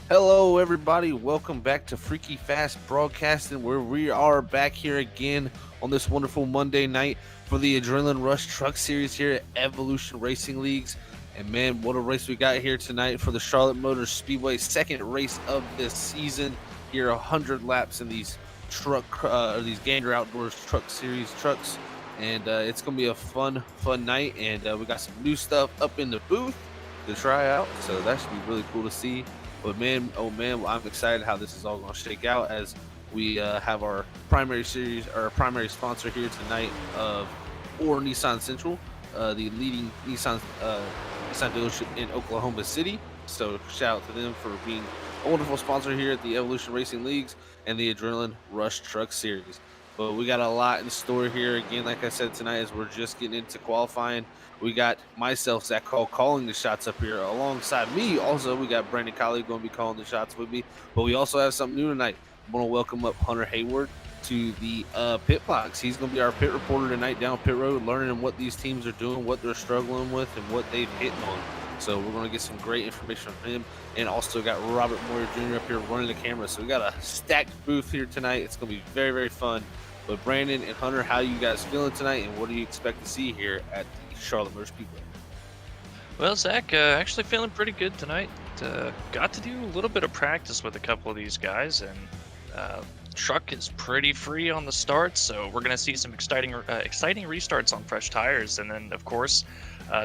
Hello, everybody. Welcome back to Freaky Fast Broadcasting, where we are back here again on this wonderful Monday night for the Adrenaline Rush Truck Series here at Evolution Racing Leagues. And man, what a race we got here tonight for the Charlotte Motor Speedway, second race of this season. Here, 100 laps in these these Gander Outdoors Truck Series trucks, and it's gonna be a fun night. And we got some new stuff up in the booth to try out, so that should be really cool to see. But man, oh man, I'm excited how this is all going to shake out as we have our primary sponsor here tonight of Nissan Central, the leading Nissan dealership in Oklahoma City. So shout out to them for being a wonderful sponsor here at the Evolution Racing Leagues and the Adrenaline Rush Truck Series. But we got a lot in store here. Again, like I said tonight, as we're just getting into qualifying, we got myself, Zach Call, calling the shots up here. Alongside me, also, we got Brandon Colley going to be calling the shots with me. But we also have something new tonight. I'm going to welcome up Hunter Hayward to the pit box. He's going to be our pit reporter tonight down pit road, learning what these teams are doing, what they're struggling with, and what they've hit on. So we're going to get some great information from him. And also got Robert Moyer Jr. up here running the camera. So we got a stacked booth here tonight. It's going to be very, very fun. But Brandon and Hunter, how you guys feeling tonight, and what do you expect to see here at the Charlotte Motor Speedway? Well, Zach, actually feeling pretty good tonight. Got to do a little bit of practice with a couple of these guys, and truck is pretty free on the start, so we're going to see some exciting restarts on fresh tires. And then, of course,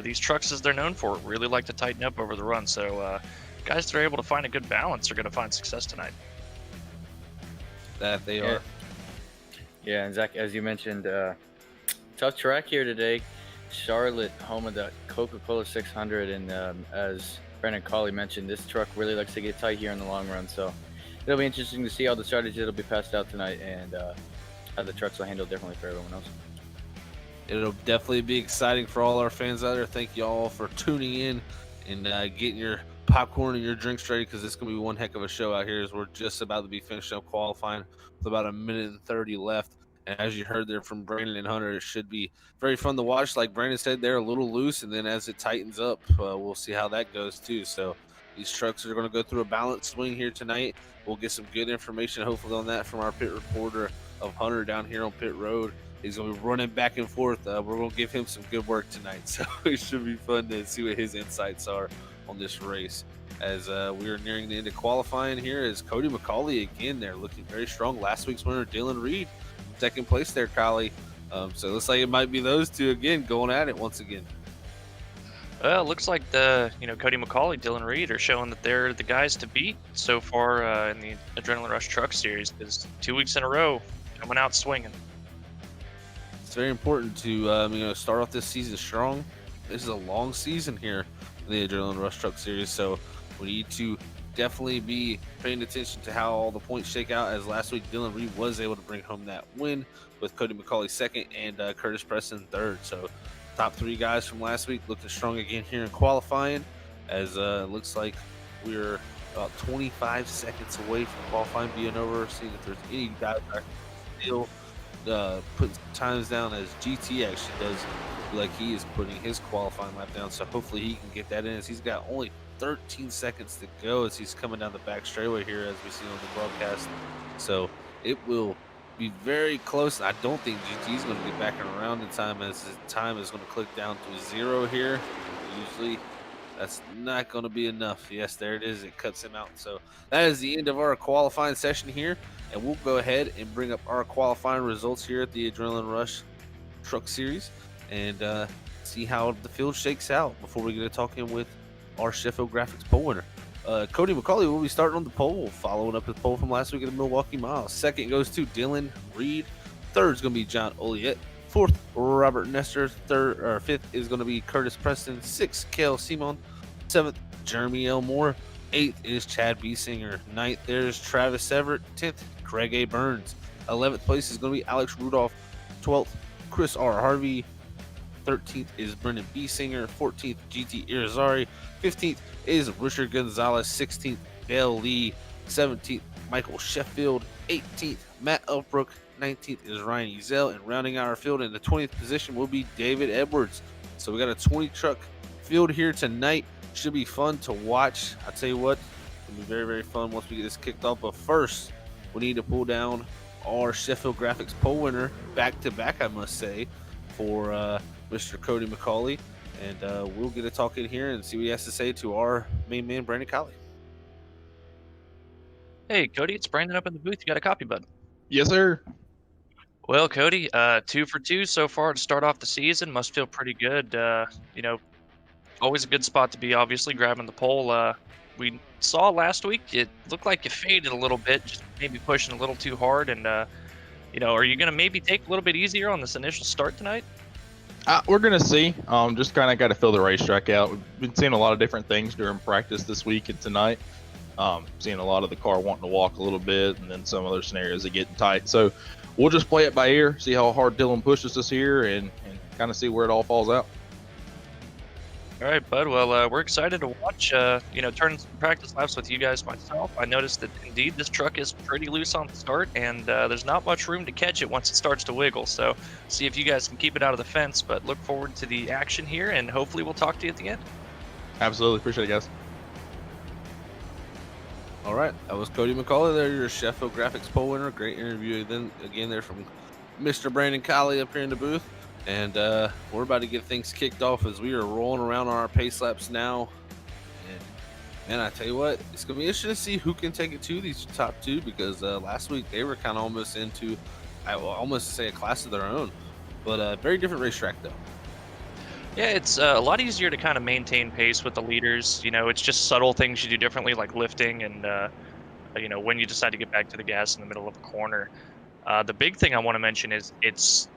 these trucks, as they're known for, really like to tighten up over the run. So guys that are able to find a good balance are going to find success tonight. That they are. Yeah, and Zach, as you mentioned, tough track here today. Charlotte, home of the Coca-Cola 600, and as Brandon Colley mentioned, this truck really likes to get tight here in the long run. So it'll be interesting to see all the strategies that'll be passed out tonight, and how the trucks will handle differently for everyone else. It'll definitely be exciting for all our fans out there. Thank you all for tuning in and getting your popcorn and your drinks ready, because it's going to be one heck of a show out here as we're just about to be finishing up qualifying with about a minute and 30 left. And as you heard there from Brandon and Hunter, it should be very fun to watch. Like Brandon said, they're a little loose, and then as it tightens up, we'll see how that goes too. So these trucks are going to go through a balance swing here tonight. We'll get some good information, hopefully, on that from our pit reporter of Hunter down here on pit road. He's going to be running back and forth. We're going to give him some good work tonight, so it should be fun to see what his insights are on this race. As we are nearing the end of qualifying here, is Cody McCauley again there, looking very strong. Last week's winner, Dylan Reed, second place there, Colley. So it looks like it might be those two again going at it once again. Well, it looks like Cody McCauley, Dylan Reed are showing that they're the guys to beat so far in the Adrenaline Rush Truck Series, because 2 weeks in a row coming out swinging. It's very important to start off this season strong. This is a long season here in the Adrenaline Rush Truck Series, so we need to definitely be paying attention to how all the points shake out, as last week Dylan Reed was able to bring home that win with Cody McCauley second and Curtis Preston third. So top three guys from last week looking strong again here in qualifying, as it looks like we're about 25 seconds away from qualifying being over. Seeing if there's any guys that still put times down, as GT actually does look like he is putting his qualifying lap down. So hopefully he can get that in, as he's got only 13 seconds to go as he's coming down the back straightaway here, as we see on the broadcast. So it will be very close. I don't think GT is going to get back around in time, as his time is going to click down to 0 here. Usually that's not going to be enough. Yes, there it is. It cuts him out. So that is the end of our qualifying session here, and we'll go ahead and bring up our qualifying results here at the Adrenaline Rush Truck Series and see how the field shakes out before we get to talking with our Sheffield Graphics pole winner. Cody McCauley will be starting on the pole, following up his pole from last week at the Milwaukee Mile. Second goes to Dylan Reed. Third is going to be John Oliet. Fourth, Robert Nestor. Fifth is going to be Curtis Preston. Sixth, Kale Simon. Seventh, Jeremy Elmore. Eighth is Chad Biesinger. Ninth, there's Travis Everett. 10th, Craig A. Burns. 11th place is going to be Alex Rudolph. 12th, Chris R. Harvey. 13th is Brendan Biesinger. 14th, GT Irizarry. 15th is Richard Gonzalez. 16th, Dale Lee. 17th, Michael Sheffield. 18th, Matt Elbrook. 19th is Ryan Ezel, and rounding out our field in the 20th position will be David Edwards. So we got a 20 truck field here tonight. Should be fun to watch. I tell you what, it'll be very, very fun once we get this kicked off. But first, we need to pull down our Sheffield Graphics pole winner back to back, I must say, for Mr. Cody McCauley, and we'll get a talk in here and see what he has to say to our main man, Brandon Colley. Hey, Cody, it's Brandon up in the booth. You got a copy, bud? Yes, sir. Well, Cody, 2 for 2 so far to start off the season. Must feel pretty good. Always a good spot to be, obviously, grabbing the pole. We saw last week, it looked like you faded a little bit, just maybe pushing a little too hard. And, are you going to maybe take a little bit easier on this initial start tonight? We're going to see. Just kind of got to fill the racetrack out. We've been seeing a lot of different things during practice this week and tonight. Seeing a lot of the car wanting to walk a little bit, and then some other scenarios that getting tight. So we'll just play it by ear, see how hard Dylan pushes us here, and kind of see where it all falls out. All right, bud. Well, we're excited to watch, turn some practice laps with you guys myself. I noticed that, indeed, this truck is pretty loose on the start, and there's not much room to catch it once it starts to wiggle. So see if you guys can keep it out of the fence, but look forward to the action here, and hopefully we'll talk to you at the end. Absolutely. Appreciate it, guys. All right, that was Cody McCauley there, your Sheffield Graphics pole winner. Great interview then again there from Mr. Brandon Colley up here in the booth. And we're about to get things kicked off as we are rolling around on our pace laps now. And man, I tell you what, it's going to be interesting to see who can take it to these top two, because last week they were kind of almost into, I will almost say, a class of their own. But a very different racetrack, though. Yeah, it's a lot easier to kind of maintain pace with the leaders. It's just subtle things you do differently, like lifting and, when you decide to get back to the gas in the middle of a corner. The big thing I want to mention is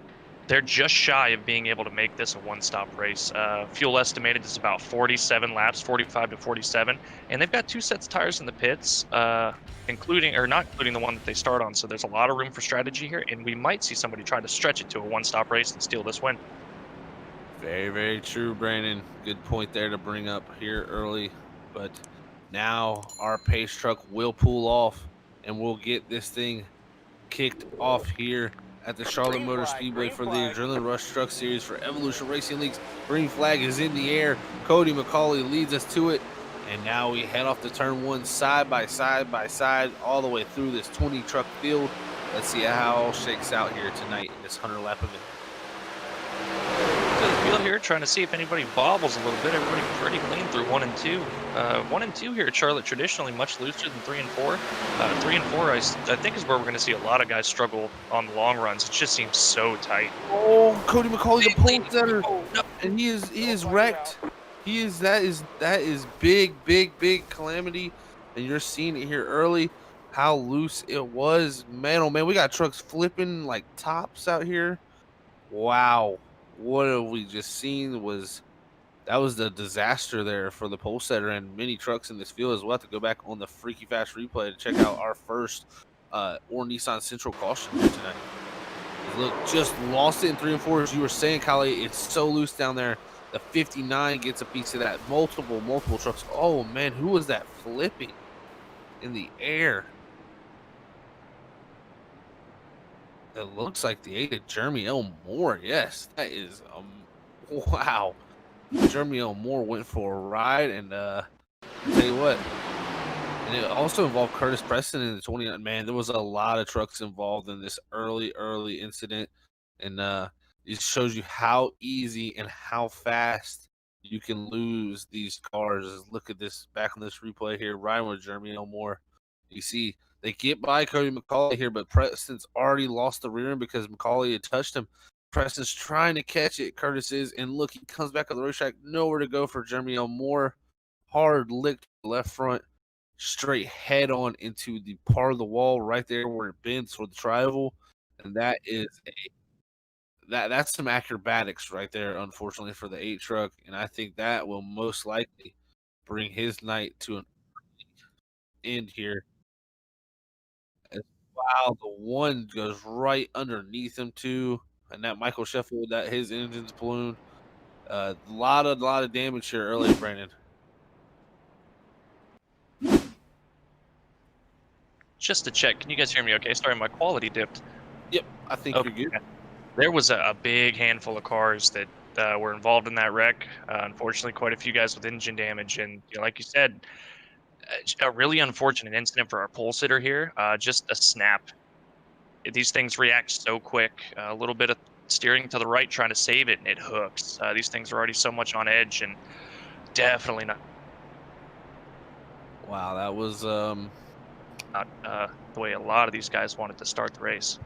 they're just shy of being able to make this a one-stop race. Fuel estimated is about 47 laps, 45 to 47, and they've got 2 sets of tires in the pits, not including the one that they start on. So there's a lot of room for strategy here, and we might see somebody try to stretch it to a one-stop race and steal this win. Very, very true, Brandon. Good point there to bring up here early. But now our pace truck will pull off, and we'll get this thing kicked off here at the Charlotte Motor Speedway for the Adrenaline Rush Truck Series for Evolution Racing League's green flag is in the air. Cody McCauley leads us to it, and now we head off to turn 1 side by side all the way through this 20 truck field. Let's see how it all shakes out here tonight in this 100 lap event. To the field here, trying to see if anybody bobbles a little bit. Everybody pretty clean through 1 and 2. 1 and 2 here at Charlotte, traditionally much looser than 3 and 4. 3 and 4, I think, is where we're going to see a lot of guys struggle on the long runs. It just seems so tight. Oh, Cody McCauley, the pole setter, and he is wrecked. That is big calamity, and you're seeing it here early. How loose it was, man! Oh man, we got trucks flipping like tops out here. Wow. What have we just seen was That was the disaster there for the pole setter and many trucks in this field as well. To go back on the freaky fast replay to check out our first or Nissan Central caution here tonight. Look, just lost it in 3 and 4. As you were saying, Kali, it's so loose down there. The 59 gets a piece of that. Multiple trucks. Oh, man, who was that flipping in the air? It looks like the 8 of Jeremy L. Moore. Yes, that is, wow. Jeremy L. Moore went for a ride, and I'll tell you what, and it also involved Curtis Preston in the 29. Man, there was a lot of trucks involved in this early incident, and it shows you how easy and how fast you can lose these cars. Look at this back on this replay here, riding with Jeremy Elmore. You see, they get by Cody McCauley here, but Preston's already lost the rear end because McCauley had touched him. Preston's trying to catch it, Curtis is, and look, he comes back on the racetrack, nowhere to go for Jeremy Elmore. Hard licked left front, straight head on into the part of the wall right there where it bends for the tri-oval, and that is that's some acrobatics right there, unfortunately, for the 8 truck, and I think that will most likely bring his night to an end here. Wow, the one goes right underneath him too, and that Michael Sheffield, that his engine's balloon. Lot of damage here early, Brandon. Just to check, can you guys hear me okay? Sorry, my quality dipped. Yep, I think Okay. you're good. There was a big handful of cars that were involved in that wreck. Unfortunately, quite a few guys with engine damage, and like you said, a really unfortunate incident for our pole sitter here. Just a snap. These things react so quick. A little bit of steering to the right, trying to save it, and it hooks. These things are already so much on edge, and definitely not Wow, that was the way a lot of these guys wanted to start the race.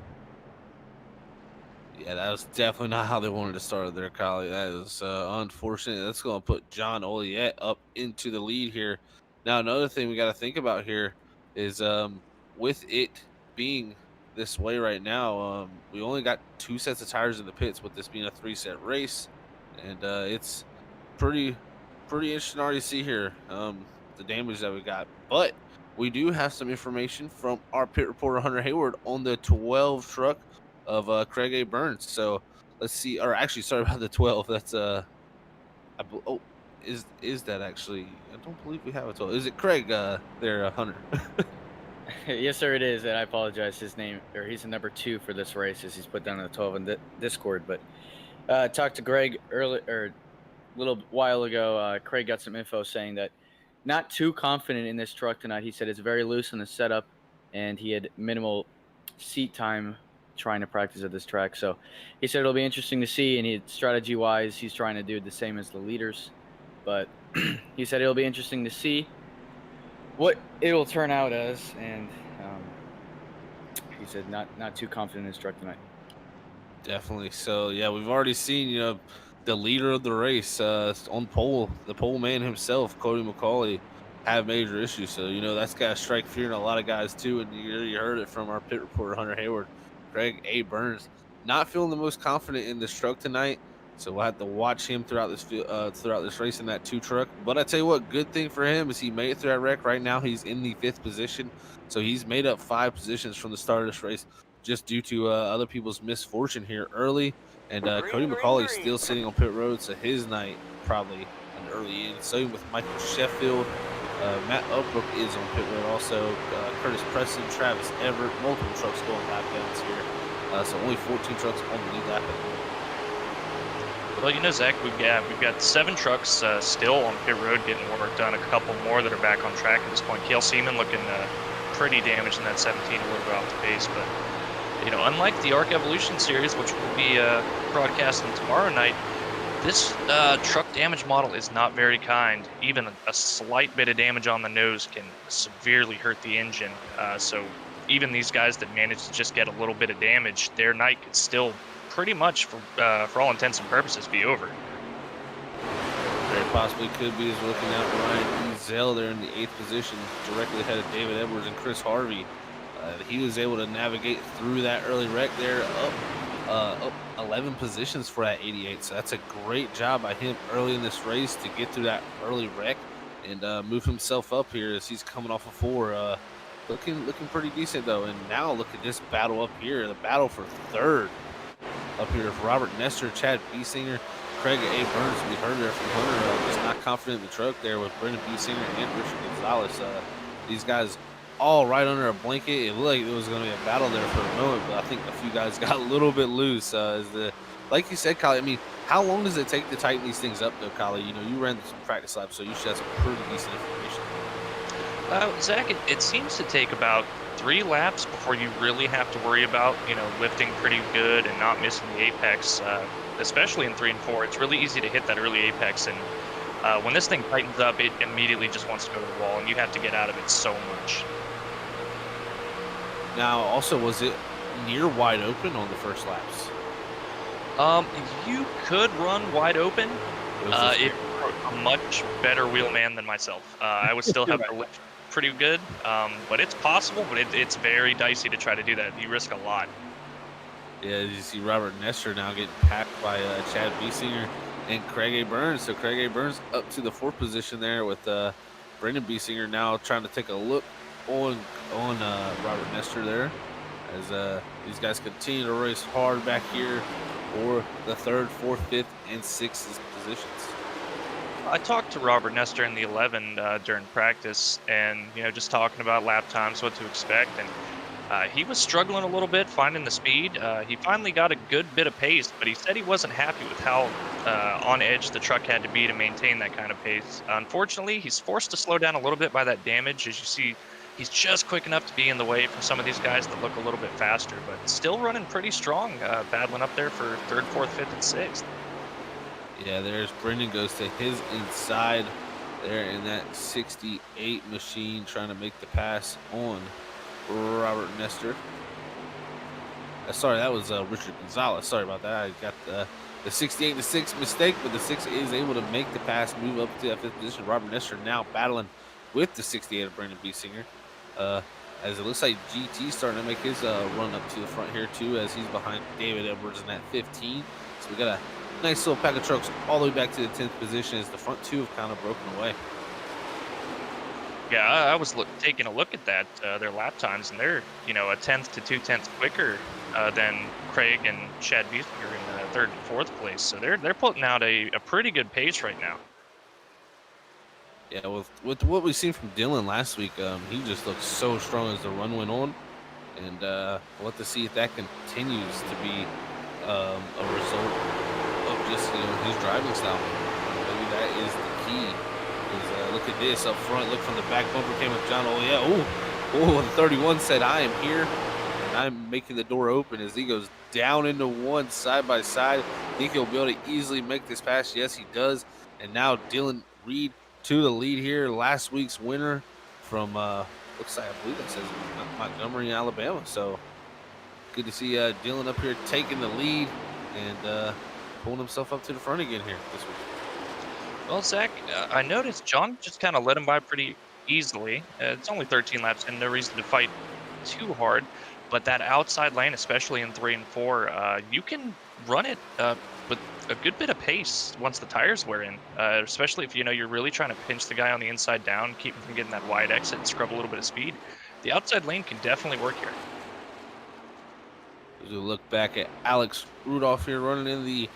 yeah, that was definitely not how they wanted to start their collie. That is unfortunate. That's going to put John Oliet up into the lead here. Now, another thing we got to think about here is with it being this way right now, we only got 2 sets of tires in the pits with this being a 3-set race, and it's pretty interesting already to see here the damage that we got. But we do have some information from our pit reporter Hunter Hayward on the 12 truck of Craig A. Burns. So let's see, or actually, sorry about the 12. That's oh, is that actually? I don't believe we have a 12. Is it Craig there, Hunter? Yes, sir, it is. And I apologize. His name, or he's the number 2 for this race, as he's put down in the 12 in Discord. But talked to Greg early, or a little while ago. Craig got some info saying that not too confident in this truck tonight. He said it's very loose in the setup, and he had minimal seat time trying to practice at this track. So he said it'll be interesting to see, and strategy-wise, he's trying to do the same as the leaders. But he said it'll be interesting to see what it will turn out as, and he said not too confident in his truck tonight. Definitely. So yeah, we've already seen the leader of the race on pole, the pole man himself, Cody McCauley, have major issues. So that's got to strike fear in a lot of guys too. And you heard it from our pit reporter Hunter Hayward. Craig A. Burns not feeling the most confident in this truck tonight, so we'll have to watch him throughout this race in that 2 truck. But I tell you what, good thing for him is he made it through that wreck. Right now he's in the 5th position, so he's made up 5 positions from the start of this race just due to other people's misfortune here early. And Cody McCauley still sitting on pit road, so his night probably an early end. Same with Michael Sheffield. Matt Upbrook is on pit road also. Curtis Preston, Travis Everett, multiple trucks going lap downs here. So only 14 trucks on the lead lap at the moment. Well, Zach, we've got 7 trucks still on pit road getting work done. A couple more that are back on track at this point. Cale Seaman looking pretty damaged in that 17, a little bit off the pace, but unlike the Arc Evolution series, which will be broadcasting tomorrow night, this truck damage model is not very kind. Even a slight bit of damage on the nose can severely hurt the engine. So even these guys that manage to just get a little bit of damage, their night could still pretty much, for all intents and purposes, be over. Very possibly could be. As we're looking at Ryan Ezel there in the 8th position, directly ahead of David Edwards and Chris Harvey. He was able to navigate through that early wreck there up up 11 positions for that 88. So that's a great job by him early in this race to get through that early wreck and move himself up here as he's coming off a 4. Looking pretty decent though. And now look at this battle up here, the battle for third up here for Robert Nestor, Chad Biesinger, Craig A. Burns. We heard there from Hunter, just not confident in the truck there with Brendan Biesinger and Richard Gonzalez. These guys all right under a blanket. It looked like it was going to be a battle there for a moment, but I think a few guys got a little bit loose. Like you said, Kylie, I mean, how long does it take to tighten these things up, though, Kylie? You know, you ran some practice laps, so you should have some pretty decent information. Zach, it seems to take about 3 laps before you really have to worry about, lifting pretty good and not missing the apex, especially in 3 and 4. It's really easy to hit that early apex, and when this thing tightens up, it immediately just wants to go to the wall, and you have to get out of it so much. Now, also, was it near wide open on the first laps? You could run wide open if you're a much better wheelman than myself. I would still have to lift pretty good, but it's possible, but it's very dicey to try to do that. You risk a lot. Yeah, you see Robert Nestor now getting packed by Chad Biesinger and Craig A. Burns. So Craig A. Burns up to the 4th position there with Brendan Biesinger now trying to take a look on Robert Nestor there as these guys continue to race hard back here for the 3rd, 4th, 5th, and 6th positions. I talked to Robert Nestor in the 11 during practice, and just talking about lap times, what to expect, and he was struggling a little bit finding the speed. He finally got a good bit of pace, but he said he wasn't happy with how on edge the truck had to be to maintain that kind of pace. Unfortunately, he's forced to slow down a little bit by that damage. As you see, he's just quick enough to be in the way for some of these guys that look a little bit faster, but still running pretty strong, battling up there for 3rd, 4th, 5th, and 6th. Yeah, there's Brendan goes to his inside there in that 68 machine trying to make the pass on Robert Nestor. Sorry, that was Richard Gonzalez. Sorry about that. I got the 68 and the 6 mistake, but the 6 is able to make the pass, move up to that 5th position. Robert Nestor now battling with the 68 of Brendan Biesinger. As it looks like GT starting to make his run up to the front here too, as he's behind David Edwards in that 15. So we got a nice little pack of trucks all the way back to the 10th position as the front 2 have kind of broken away. Yeah, I was taking a look at that, their lap times, and they're, a 10th to 2/10 quicker than Craig and Chad Biesinger in 3rd and 4th place. So they're putting out a pretty good pace right now. Yeah, with what we've seen from Dylan last week, he just looked so strong as the run went on, and we'll have to see if that continues to be a result of just his driving style. Maybe that is the key. Look at this up front. Look from the back bumper came with John. Oh yeah. Oh, the 31 said, "I am here, and I'm making the door open." As he goes down into one side by side, think he'll be able to easily make this pass. Yes, he does. And now Dylan Reed to the lead here. Last week's winner from looks like I believe that says Montgomery, Alabama. So good to see Dylan up here taking the lead and pulling himself up to the front again here this week. Well, Zach, I noticed John just kind of let him by pretty easily. It's only 13 laps and no reason to fight too hard. But that outside lane, especially in 3 and 4, you can run it with a good bit of pace once the tires wear in, especially if you're really trying to pinch the guy on the inside down, keep him from getting that wide exit and scrub a little bit of speed. The outside lane can definitely work here. As we look back at Alex Rudolph here running in the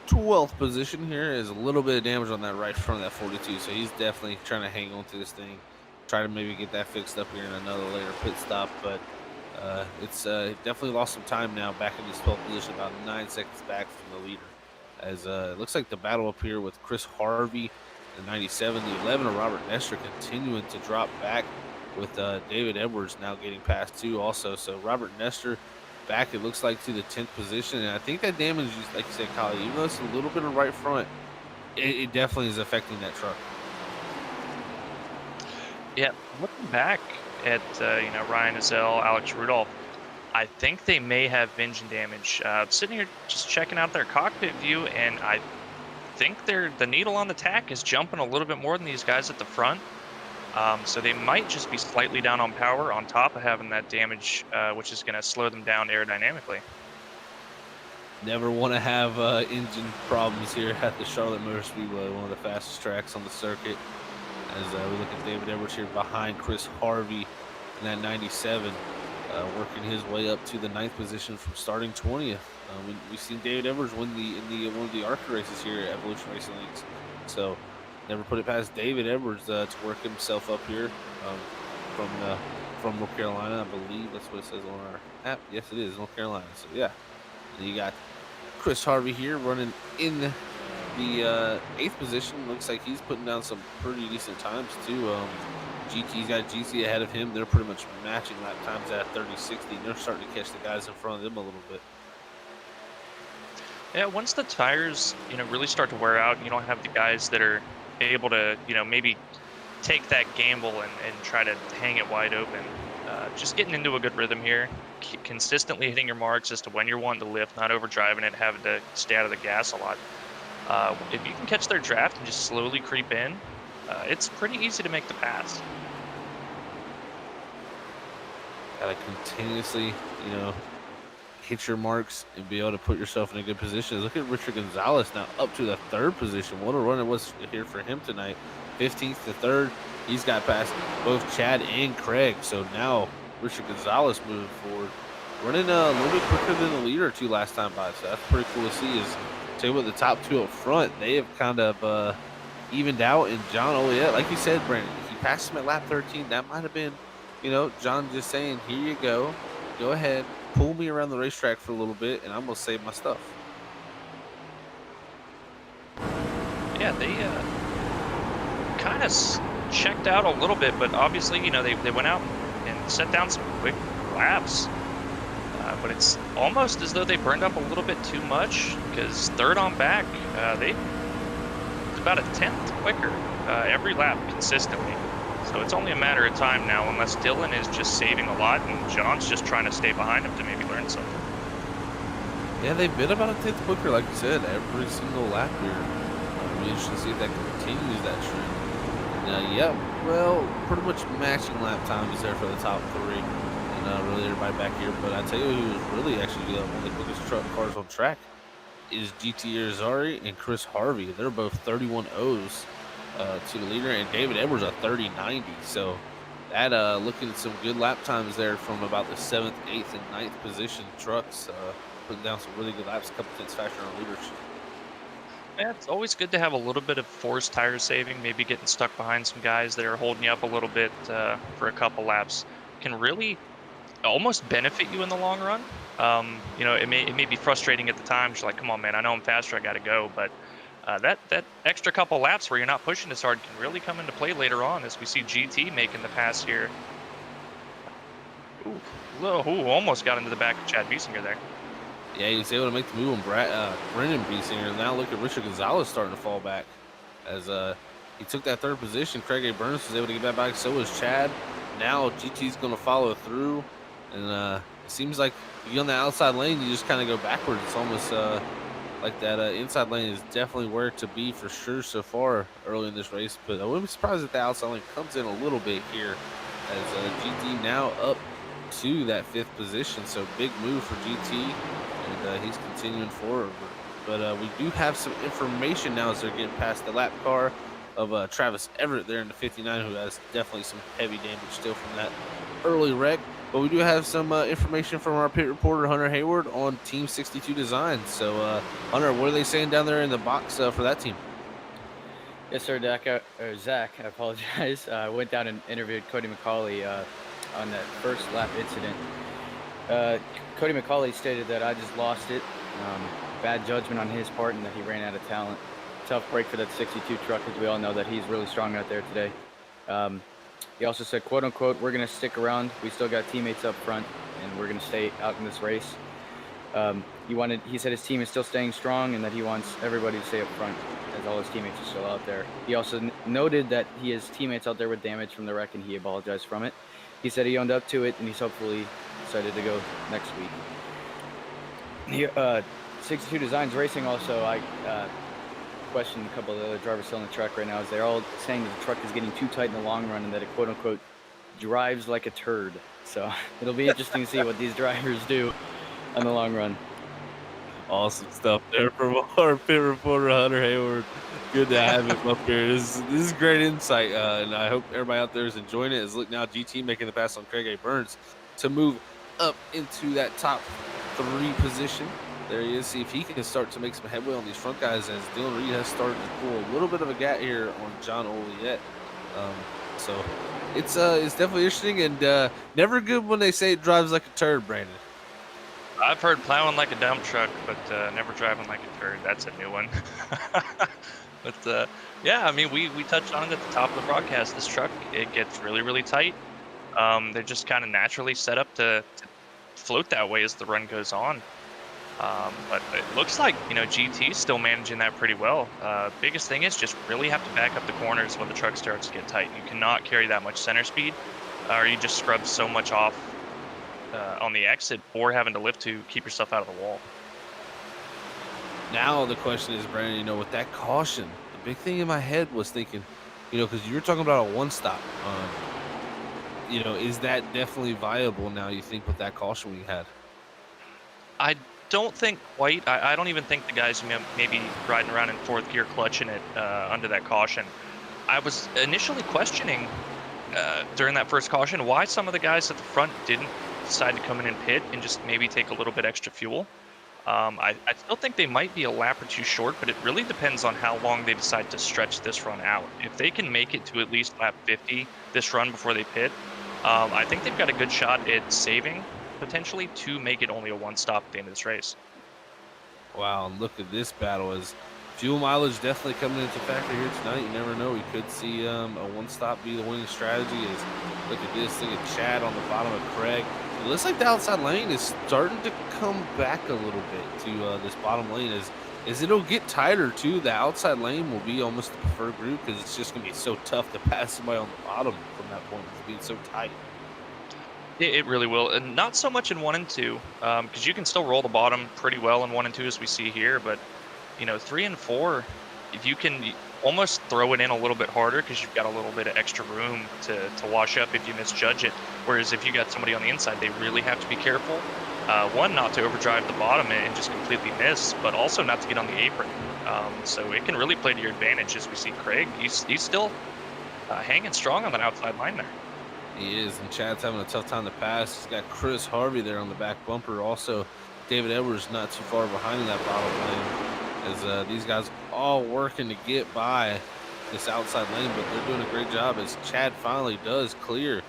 12th position here, is a little bit of damage on that right front of that 42, so he's definitely trying to hang on to this thing, try to maybe get that fixed up here in another later pit stop, but it's definitely lost some time now back in this 12th position, about 9 seconds back from the leader, as it looks like the battle up here with Chris Harvey, the 97, the 11 of Robert Nestor continuing to drop back with David Edwards now getting past too also, so Robert Nestor back, it looks like, to the 10th position, and I think that damage, like you said, Kyle, even though it's a little bit of right front, it definitely is affecting that truck. Yeah, looking back at Ryan Ezell, Alex Rudolph, I think they may have engine damage. Sitting here just checking out their cockpit view, and I think the needle on the tack is jumping a little bit more than these guys at the front. So they might just be slightly down on power on top of having that damage, which is going to slow them down aerodynamically. Never want to have engine problems here at the Charlotte Motor Speedway, one of the fastest tracks on the circuit. As we look at David Edwards here behind Chris Harvey in that 97, working his way up to the 9th position from starting 20th. We've seen David Edwards win in one of the ARCA races here at Evolution Racing Leagues. So never put it past David Edwards to work himself up here from North Carolina. I believe that's what it says on our app. Yes, it is North Carolina. So yeah, and you got Chris Harvey here running in the 8th position. Looks like he's putting down some pretty decent times too. GT's got GT ahead of him. They're pretty much matching lap times at 30-60. They're starting to catch the guys in front of them a little bit. Yeah, once the tires, really start to wear out, and you don't have the guys that are able to, maybe take that gamble and try to hang it wide open. Just getting into a good rhythm here, consistently hitting your marks as to when you're wanting to lift, not overdriving it, having to stay out of the gas a lot. If you can catch their draft and just slowly creep in, it's pretty easy to make the pass. Gotta continuously, hit your marks and be able to put yourself in a good position. Look at Richard Gonzalez now up to the 3rd position. What a run it was here for him tonight. 15th to 3rd. He's got past both Chad and Craig. So now Richard Gonzalez moving forward, running a little bit quicker than the leader or two last time by. So that's pretty cool to see. Is tell you what, the top 2 up front, they have kind of evened out. And John Oliet, like you said, Brandon, he passed him at lap 13. That might have been, John just saying, here you go. Go ahead, pull me around the racetrack for a little bit, and I'm going to save my stuff. Yeah, they kind of checked out a little bit, but obviously, they went out and set down some quick laps. But it's almost as though they burned up a little bit too much, because 3rd on back, it's about a 10th quicker every lap consistently. So it's only a matter of time now, unless Dylan is just saving a lot and John's just trying to stay behind him to maybe learn something. Yeah, they've been about a 10th quicker, like you said, every single lap here. It'll be interesting to see if that continues that trend. Yeah, well, pretty much matching lap times there for the top 3. And really everybody back here. But I tell you who was really actually one of the quickest cars on track is GT Irizarry and Chris Harvey. They're both 31 O's to the leader, and David Edwards a 30-90. So that looking at some good lap times there from about the 7th, 8th, and 9th position trucks, putting down some really good laps, a couple tenths faster on leaders. Yeah, it's always good to have a little bit of forced tire saving, maybe getting stuck behind some guys that are holding you up a little bit for a couple laps. Can really almost benefit you in the long run. It may be frustrating at the time. You're like, come on, man, I know I'm faster, I got to go. But that extra couple laps where you're not pushing as hard can really come into play later on, as we see GT making the pass here. Ooh, almost got into the back of Chad Biesinger there. Yeah, he was able to make the move on Brendan Biesinger. Now look at Richard Gonzalez starting to fall back as he took that 3rd position. Craig A. Burns was able to get that back. So was Chad. Now GT's going to follow through. And it seems like if you're on the outside lane, you just kind of go backwards. It's almost like that inside lane is definitely where to be for sure so far early in this race. But I wouldn't be surprised if the outside lane comes in a little bit here as GT now up to that 5th position. So big move for GT, and he's continuing forward. But we do have some information now as they're getting past the lap car of Travis Everett there in the 59, who has definitely some heavy damage still from that early wreck. But we do have some information from our pit reporter, Hunter Hayward, on Team 62 Design. So, Hunter, what are they saying down there in the box for that team? Yes, sir, Zach, I apologize. I went down and interviewed Cody McCauley on that first lap incident. Cody McCauley stated that I just lost it. Bad judgment on his part, and that he ran out of talent. Tough break for that 62 truck, as we all know that he's really strong out there today. He also said, quote unquote, we're going to stick around. We still got teammates up front, and we're going to stay out in this race. He said his team is still staying strong, and that he wants everybody to stay up front, as all his teammates are still out there. He also noted that he has teammates out there with damage from the wreck, and he apologized from it. He said he owned up to it, and he's hopefully excited to go next week. 62 Designs Racing also, I questioned a couple of the other drivers still on the track right now, as they're all saying that the truck is getting too tight in the long run, and that it quote unquote drives like a turd. So it'll be interesting to see what these drivers do on the long run. Awesome stuff there from our pit reporter Hunter Hayward. Good to have him up here. This is great insight, and I hope everybody out there is enjoying it. As look now, GT making the pass on Craig A. Burns to move up into that top 3 position. There he is. See if he can start to make some headway on these front guys, as Dylan Reed has started to pull a little bit of a gap here on John Oliet. So it's definitely interesting, and never good when they say it drives like a turd, Brandon. I've heard plowing like a dump truck, but never driving like a turd. That's a new one. But yeah, I mean, we touched on it at the top of the broadcast. This truck, it gets really, really tight. They're just kind of naturally set up to float that way as the run goes on. But it looks like, GT's still managing that pretty well. Biggest thing is just really have to back up the corners when the truck starts to get tight. You cannot carry that much center speed, or you just scrub so much off on the exit, or having to lift to keep yourself out of the wall. Now the question is, Brandon, with that caution, the big thing in my head was thinking, because you were talking about a one-stop. Is that definitely viable now, you think, with that caution we had? I don't think quite. I don't even think the guys maybe riding around in 4th gear clutching it under that caution. I was initially questioning during that first caution why some of the guys at the front didn't decide to come in and pit and just maybe take a little bit extra fuel. I still think they might be a lap or two short, but it really depends on how long they decide to stretch this run out. If they can make it to at least lap 50 this run before they pit, I think they've got a good shot at saving, potentially, to make it only a one-stop at the end of this race. Wow, and look at this battle. As fuel mileage definitely coming into factor here tonight. You never know. We could see a one-stop be the winning strategy. Look at this. Look at Chad on the bottom of Craig. It looks like the outside lane is starting to come back a little bit to this bottom lane. As it'll get tighter, too. The outside lane will be almost the preferred group, because it's just going to be so tough to pass somebody on the bottom from that point. It's being so tight. It really will, and not so much in 1 and 2, because you can still roll the bottom pretty well in 1 and 2, as we see here. But 3 and 4, if you can almost throw it in a little bit harder, because you've got a little bit of extra room to wash up if you misjudge it. Whereas if you got somebody on the inside, they really have to be careful. One, not to overdrive the bottom and just completely miss, but also not to get on the apron. So it can really play to your advantage, as we see Craig. He's still hanging strong on that outside line there. He is, and Chad's having a tough time to pass. He's got Chris Harvey there on the back bumper. Also, David Edwards not too far behind in that bottom lane, as these guys all working to get by this outside lane, but they're doing a great job, as Chad finally does clear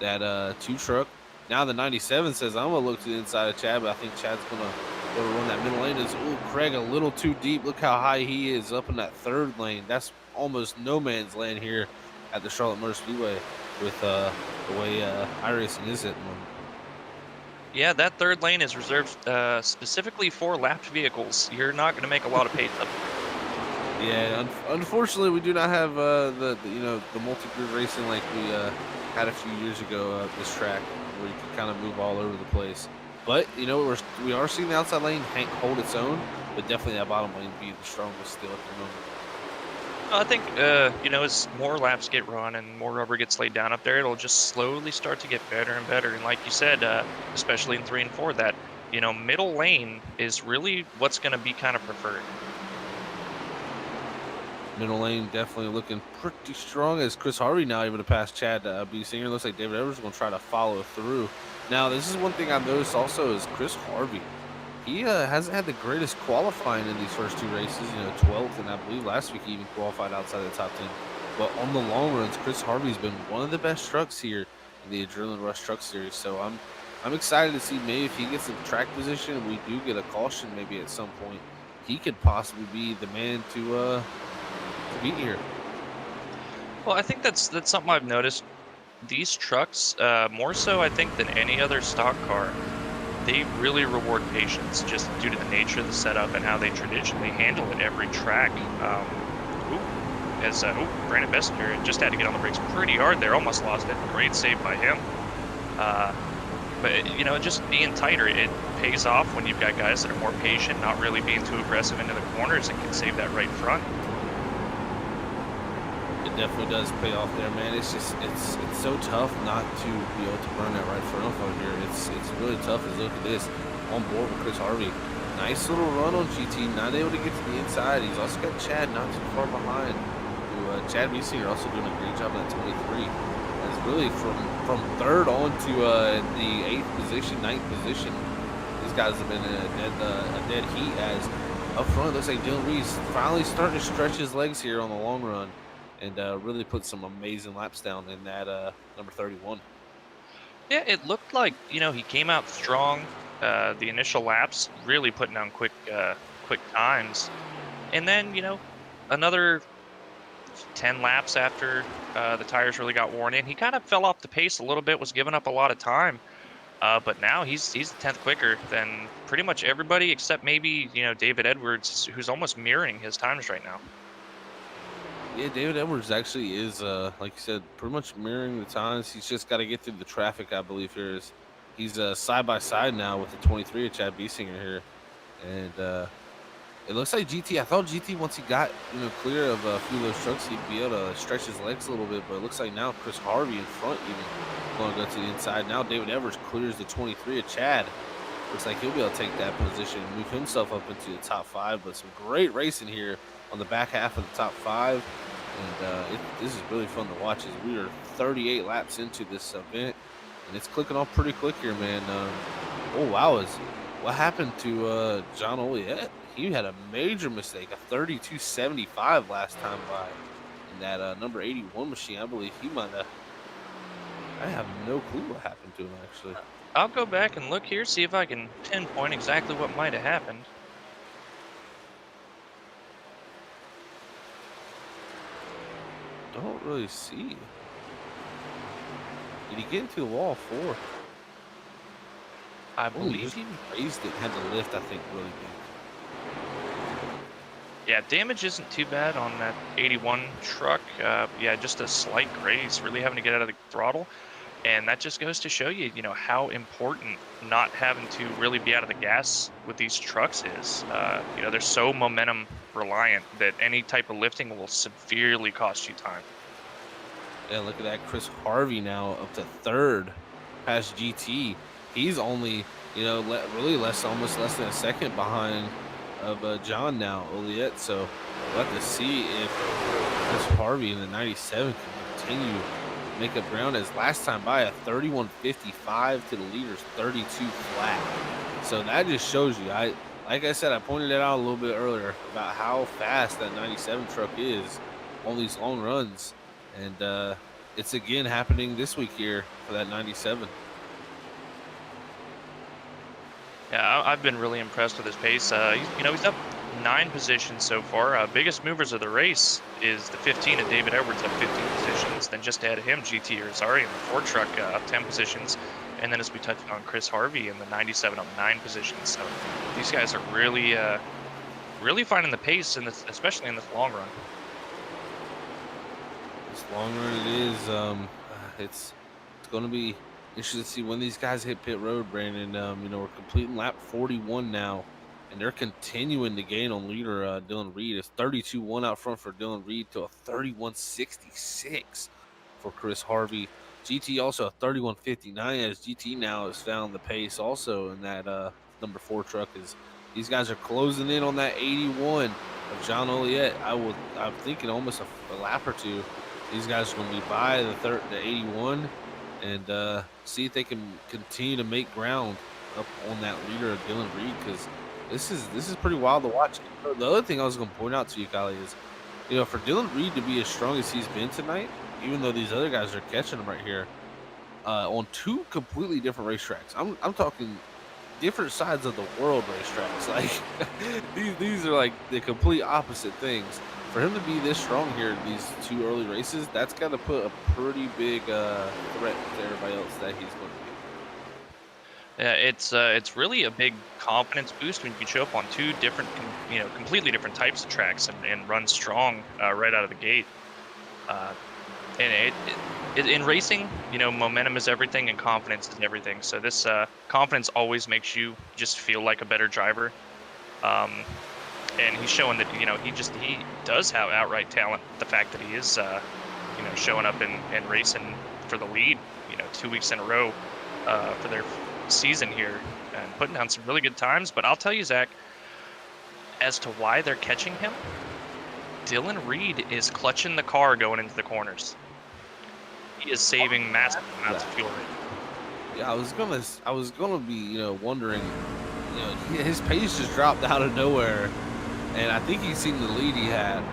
that 2 truck. Now the 97 says, I'm going to look to the inside of Chad, but I think Chad's going to go to run that middle lane. Craig a little too deep. Look how high he is up in that 3rd lane. That's almost no man's land here at the Charlotte Motor Speedway, with the way iRacing is at the moment. Yeah, that 3rd lane is reserved specifically for lapped vehicles. You're not going to make a lot of pace up. Yeah, unfortunately, we do not have the multi-grid racing like we had a few years ago at this track, where you can kind of move all over the place. But we are seeing the outside lane hold its own, but definitely that bottom lane be the strongest still at the moment. I think, as more laps get run and more rubber gets laid down up there, it'll just slowly start to get better and better. And like you said, especially in 3 and 4, that, middle lane is really what's going to be kind of preferred. Middle lane definitely looking pretty strong, as Chris Harvey now able to pass Chad B. Singer. Looks like David Edwards is going to try to follow through. Now, this is one thing I've noticed also, is Chris Harvey. He hasn't had the greatest qualifying in these first 2 races, 12th, and I believe last week he even qualified outside the top 10. But on the long runs, Chris Harvey's been one of the best trucks here in the Adrenaline Rush Truck Series. So I'm excited to see maybe if he gets in track position and we do get a caution maybe at some point, he could possibly be the man to beat here. Well, I think that's something I've noticed. These trucks, more so I think than any other stock car, they really reward patience, just due to the nature of the setup and how they traditionally handle it every track. Brandon Bessinger just had to get on the brakes pretty hard there, almost lost it. Great save by him. But just being tighter, it pays off when you've got guys that are more patient, not really being too aggressive into the corners, and can save that right front. It definitely does pay off there, man. It's so tough not to be able to burn that right front over here. It's really tough. As look at this, on board with Chris Harvey. Nice little run on GT, not able to get to the inside. He's also got Chad not too far behind. Chad Wiesinger also doing a great job at 23. That's really from third on to the 8th position, 9th position. These guys have been in a dead heat as up front. Looks like Dylan Reed's finally starting to stretch his legs here on the long run and really put some amazing laps down in that number 31. Yeah, it looked like, he came out strong. The initial laps really putting down quick times. And then, another 10 laps after the tires really got worn in, he kind of fell off the pace a little bit, was giving up a lot of time. But now he's the 10th quicker than pretty much everybody except maybe, David Edwards, who's almost mirroring his times right now. Yeah, David Edwards actually is, like you said, pretty much mirroring the times. He's just got to get through the traffic, I believe. He's side by side now with the 23 of Chad Biesinger here, and it looks like GT. I thought GT once he got clear of a few of those trucks, he'd be able to stretch his legs a little bit. But it looks like now Chris Harvey in front even going to go to the inside. Now David Edwards clears the 23 of Chad. Looks like he'll be able to take that position and move himself up into the top 5. But some great racing here on the back half of the top 5. And this is really fun to watch as we are 38 laps into this event. And it's clicking off pretty quick here, man. Oh, wow. What happened to John Oliet? He had a major mistake, a 32.75 last time by in that number 81 machine. I believe he might have. I have no clue what happened to him, actually. I'll go back and look here, see if I can pinpoint exactly what might have happened. Don't really see. Did he get into the wall 4? I believe he raised it, had to lift, I think, really big. Yeah, damage isn't too bad on that 81 truck. Yeah, just a slight graze, really having to get out of the throttle. And that just goes to show you, how important not having to really be out of the gas with these trucks is. They're so momentum reliant that any type of lifting will severely cost you time. Yeah, look at that. Chris Harvey now up to 3rd past GT. He's only, almost less than a second behind of John now, Oliet. So we'll have to see if Chris Harvey in the 97 can continue to make up ground, as last time by a 31.55 to the leaders 32 flat. So that just shows you, like I said, I pointed it out a little bit earlier about how fast that 97 truck is on these long runs. And it's again happening this week here for that 97. Yeah, I've been really impressed with his pace. He's up 9 positions so far. Biggest movers of the race is the 15 of David Edwards up 15 positions. Then just ahead of him, GT Irizarry in the Ford truck up 10 positions. And then as we touched on, Chris Harvey in the 97 up 9 positions. So these guys are really finding the pace, especially in this long run. This long run it is. It's going to be interesting to see when these guys hit pit road, Brandon. We're completing lap 41 now, and they're continuing to gain on leader Dylan Reed. It's 32-1 out front for Dylan Reed to a 31.66 for Chris Harvey. GT also a 31.59 as GT now has found the pace also in that number 4 truck. As these guys are closing in on that 81 of John Oliet. I'm thinking almost a lap or two. These guys are going to be by the 81 and see if they can continue to make ground up on that leader of Dylan Reed, because this is pretty wild to watch. The other thing I was going to point out to you, Kylie, is for Dylan Reed to be as strong as he's been tonight, even though these other guys are catching him right here on 2 completely different racetracks. I'm talking different sides of the world racetracks. Like these are like the complete opposite things. For him to be this strong here in these 2 early races, that's got to put a pretty big threat to everybody else that he's going to be. Yeah, it's really a big confidence boost when you can show up on 2 different, completely different types of tracks and run strong right out of the gate. And in racing, momentum is everything and confidence is everything. So this confidence always makes you just feel like a better driver. And he's showing that, he does have outright talent. The fact that he is, showing up and racing for the lead, 2 weeks in a row for their season here and putting down some really good times. But I'll tell you, Zach, as to why they're catching him, Dylan Reed is clutching the car going into the corners. He is saving massive amounts of fuel rate. Yeah, I was gonna be, wondering, his pace just dropped out of nowhere, and I think he's seen the lead he had.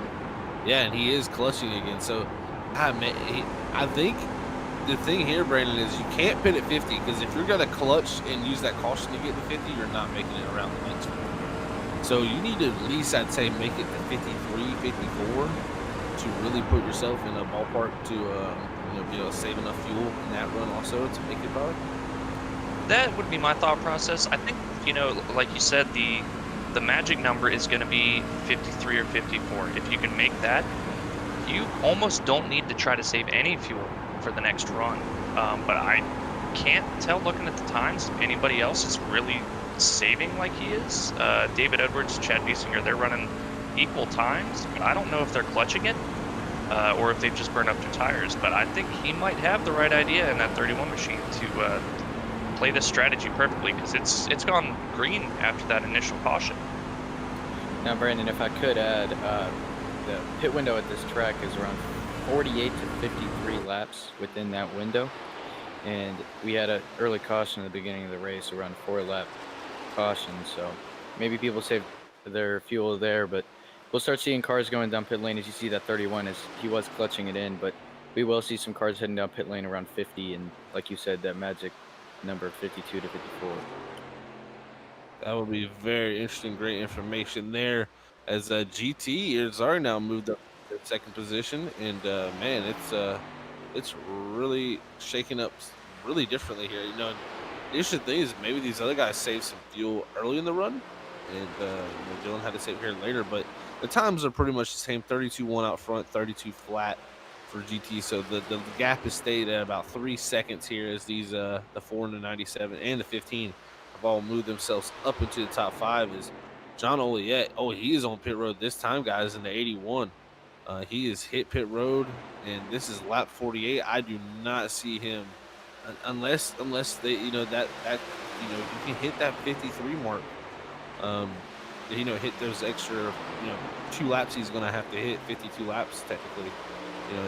Yeah, and he is clutching again. So, I think the thing here, Brandon, is you can't pit at 50 because if you're gonna clutch and use that caution to get to 50, you're not making it around the next one. So you need to at least, I'd say, make it to 53, 54 to really put yourself in a ballpark to be able to save enough fuel in that run also to make it by. That would be my thought process. I think, like you said, the magic number is going to be 53 or 54. If you can make that, you almost don't need to try to save any fuel for the next run. But I can't tell looking at the times if anybody else is really saving like he is. David Edwards, Chad Biesinger, they're running equal times, but I don't know if they're clutching it or if they've just burned up their tires. But I think he might have the right idea in that 31 machine to play this strategy perfectly, because it's gone green after that initial caution. Now, Brandon, if I could add, the pit window at this track is around 48 to 53 laps within that window, and we had an early caution at the beginning of the race, around 4-lap caution, so maybe people save their fuel there, but we'll start seeing cars going down pit lane. As you see, that 31 is he was clutching it in, but we will see some cars heading down pit lane around 50, and like you said, that magic number 52 to 54. That would be very interesting, great information there. As GT is already now moved up to second position, and man, it's really shaking up really differently here. The interesting thing is maybe these other guys saved some fuel early in the run, and Dylan had to save here later, but the times are pretty much the same: 32.1 out front, 32 flat for GT. So the gap has stayed at about 3 seconds here as these the 4 and the 97 and the 15 have all moved themselves up into the top 5. Is John Oliet? Oh, he is on pit road this time, guys, in the 81. He is hit pit road, and this is lap 48. I do not see him unless they that you can hit that 53 mark. Hit those extra 2 laps he's going to have to hit, 52 laps technically.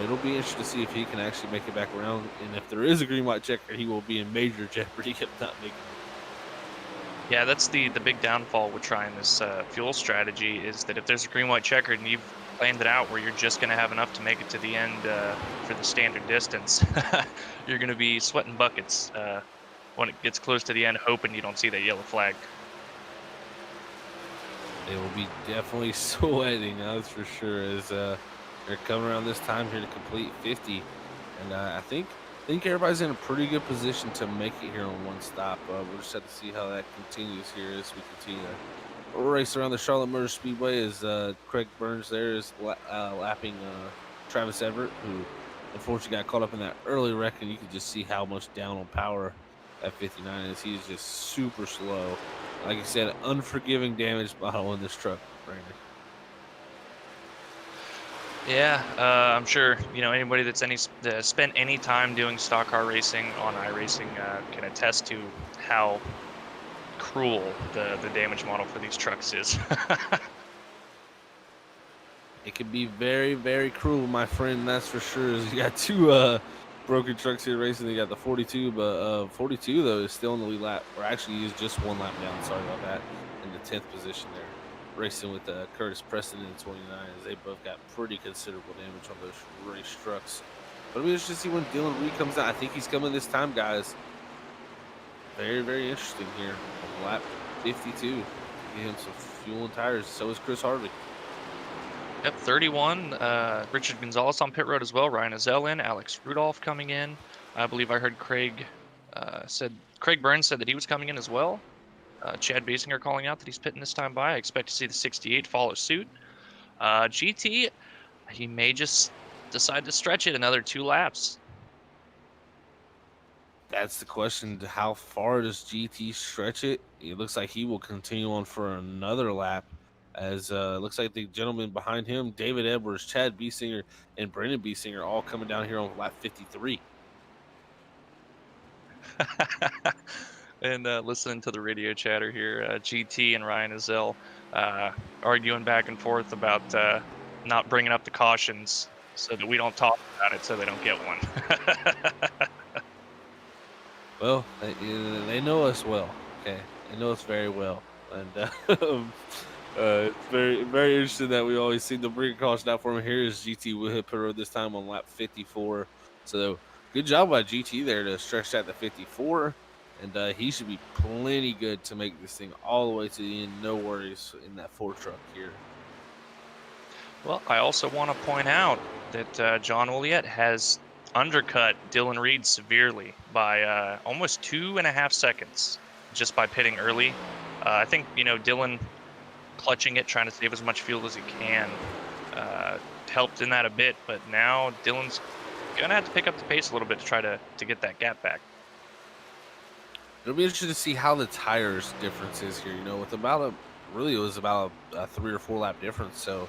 It'll be interesting to see if he can actually make it back around, and if there is a green white checker, he will be in major jeopardy of not making it. Yeah, that's the big downfall with trying this fuel strategy, is that if there's a green white checker and you've planned it out where you're just going to have enough to make it to the end for the standard distance, you're going to be sweating buckets when it gets close to the end, hoping you don't see that yellow flag. They will be definitely sweating, that's for sure, as they're coming around this time here to complete 50. And I think everybody's in a pretty good position to make it here on one stop. We'll just have to see how that continues here as we continue to race around the Charlotte Motor Speedway, as Craig Burns there is lapping Travis Everett, who unfortunately got caught up in that early wreck, and you can just see how much down on power at 59 is. He's just super slow. Like I said, unforgiving damage bottle in this truck, Brandon. Yeah, I'm sure anybody that's spent any time doing stock car racing on iRacing can attest to how cruel the damage model for these trucks is. It can be very, very cruel, my friend. That's for sure. You got 2 broken trucks here racing. You got the 42, but 42 though is still in the lead lap, or actually he's just 1 lap down. Sorry about that. In the 10th position there, racing with Curtis Preston in 29, as they both got pretty considerable damage on those race trucks. But it'll be interesting to see when Dylan Reed comes out. I think he's coming this time, guys. Very, very interesting here on lap 52. Get him some fuel and tires. So is Chris Harvey. Yep, 31. Richard Gonzalez on pit road as well. Ryan Azell in. Alex Rudolph coming in. I believe I heard Craig Burns said that he was coming in as well. Chad Biesinger calling out that he's pitting this time by. I expect to see the 68 follow suit. GT, he may just decide to stretch it another 2 laps. That's the question. How far does GT stretch it? It looks like he will continue on for another lap, as looks like the gentleman behind him, David Edwards, Chad Biesinger, and Brendan Biesinger, all coming down here on lap 53. And listening to the radio chatter here, GT and Ryan Azell arguing back and forth about not bringing up the cautions so that we don't talk about it so they don't get one. Well, they know us well. Okay, they know us very well, and it's very interesting that we always seem to bring a caution out for him. Here is GT will hit pit road this time on lap 54. So good job by GT there to stretch that to 54, and he should be plenty good to make this thing all the way to the end. No worries in that 4 truck here. Well, I also want to point out that John Oliet has undercut Dylan Reed severely by almost 2.5 seconds just by pitting early. I think, Dylan clutching it, trying to save as much fuel as he can, helped in that a bit, but now Dylan's going to have to pick up the pace a little bit to try to get that gap back. It'll be interesting to see how the tires difference is here. With about it was about a 3 or 4 lap difference. So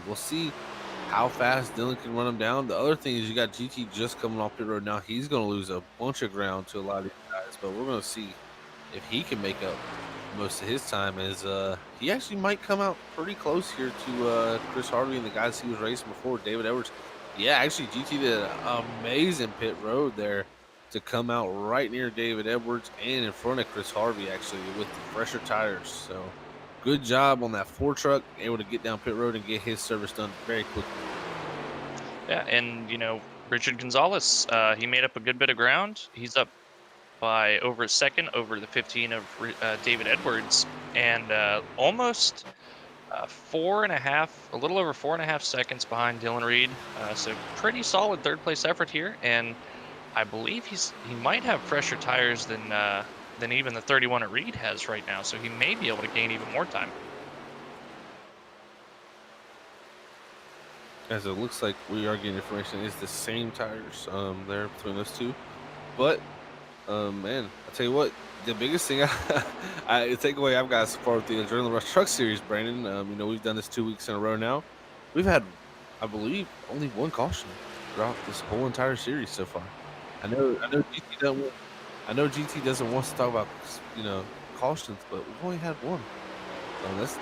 we'll see how fast Dylan can run him down. The other thing is you got GT just coming off pit road now. He's going to lose a bunch of ground to a lot of these guys, but we're going to see if he can make up most of his time. As he actually might come out pretty close here to Chris Harvey and the guys he was racing before, David Edwards. Yeah, actually GT did an amazing pit road there to come out right near David Edwards and in front of Chris Harvey actually with the fresher tires. So good job on that 4 truck, able to get down pit road and get his service done very quickly. Yeah, and Richard Gonzalez, he made up a good bit of ground. He's up by over a second over the 15 of David Edwards, and almost 4.5, a little over 4.5 seconds behind Dylan Reed. So pretty solid third place effort here, and I believe he might have fresher tires than even the 31 at Reed has right now, so he may be able to gain even more time. As it looks like we are getting information, it's the same tires there between those two. But, man, I'll tell you what, the biggest thing the takeaway I've got so far with the Adrenaline Rush Truck Series, Brandon, we've done this 2 weeks in a row now. We've had, I believe, only 1 caution throughout this whole entire series so far. I know GT doesn't want to talk about, cautions, but we've only had 1.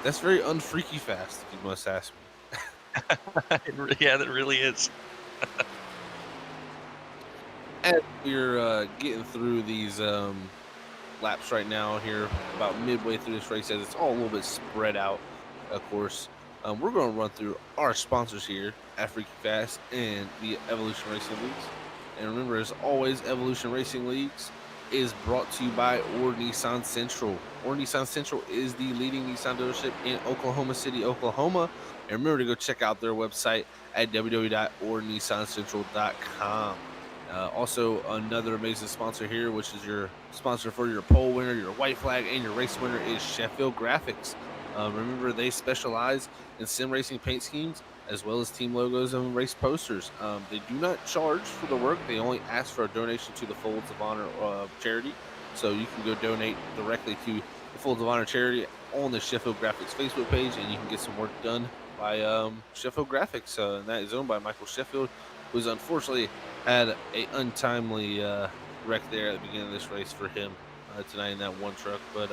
That's very unfreaky fast, if you must ask me. Yeah, that really is. As we're getting through these laps right now here, about midway through this race, as it's all a little bit spread out, of course, we're going to run through our sponsors here at Freaky Fast and the Evolution Racing Leagues. And remember, as always, Evolution Racing Leagues is brought to you by Or Nissan Central. Or Nissan Central is the leading Nissan dealership in Oklahoma City, Oklahoma. And remember to go check out their website at www.ornissancentral.com. Also, another amazing sponsor here, which is your sponsor for your pole winner, your white flag, and your race winner, is Sheffield Graphics. Remember, they specialize in sim racing paint schemes as well as team logos and race posters. They do not charge for the work. They only ask for a donation to the Folds of Honor charity. So you can go donate directly to the Folds of Honor charity on the Sheffield Graphics Facebook page, and you can get some work done by Sheffield Graphics. And that is owned by Michael Sheffield, who's unfortunately had a untimely wreck there at the beginning of this race for him tonight in that 1 truck. But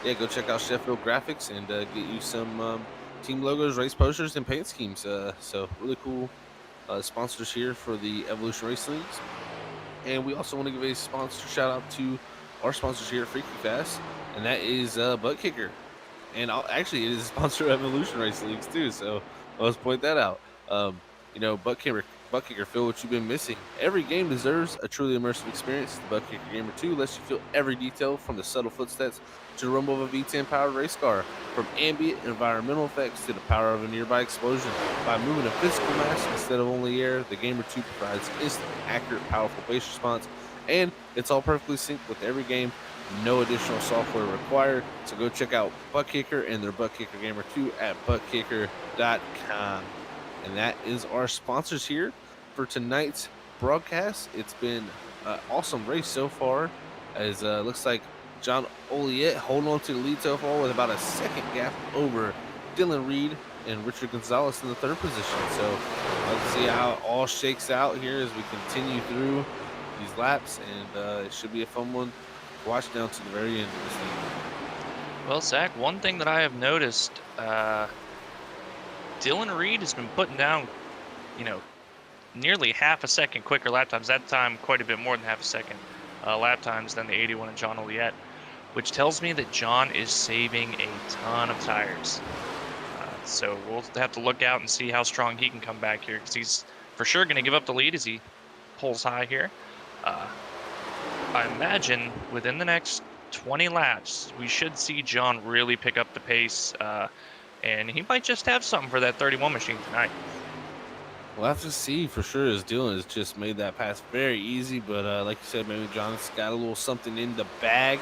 yeah, go check out Sheffield Graphics and get you some team logos, race posters, and paint schemes. So really cool sponsors here for the Evolution Race Leagues. And we also want to give a sponsor shout out to our sponsors here at Freaky Fast, and that is ButtKicker. And actually, it is a sponsor of Evolution Race Leagues too. So let's point that out. ButtKicker, feel what you've been missing. Every game deserves a truly immersive experience. The ButtKicker Gamer 2 lets you feel every detail, from the subtle footsteps to the rumble of a V10 powered race car, from ambient environmental effects to the power of a nearby explosion. By moving a physical mass instead of only air, the Gamer 2 provides instant, accurate, powerful base response, and it's all perfectly synced with every game. No additional software required. So go check out ButtKicker and their ButtKicker Gamer 2 at buttkicker.com. And that is our sponsors here for tonight's broadcast. It's been an awesome race so far, as looks like John Oliet holding on to the lead so far with about a second gap over Dylan Reed and Richard Gonzalez in the 3rd position. So let's see how it all shakes out here as we continue through these laps, and it should be a fun one watch down to the very end of this thing. Well, Zach, one thing that I have noticed, Dylan Reed has been putting down, you know, nearly half a second quicker lap times. That time, quite a bit more than half a second lap times than the 81 and John Oliette, which tells me that John is saving a ton of tires. So we'll have to look out and see how strong he can come back here, because he's for sure going to give up the lead as he pulls high here. I imagine within the next 20 laps, we should see John really pick up the pace, and he might just have something for that 31 machine tonight. We'll have to see for sure, as Dylan has just made that pass very easy. But like you said, maybe John's got a little something in the bag.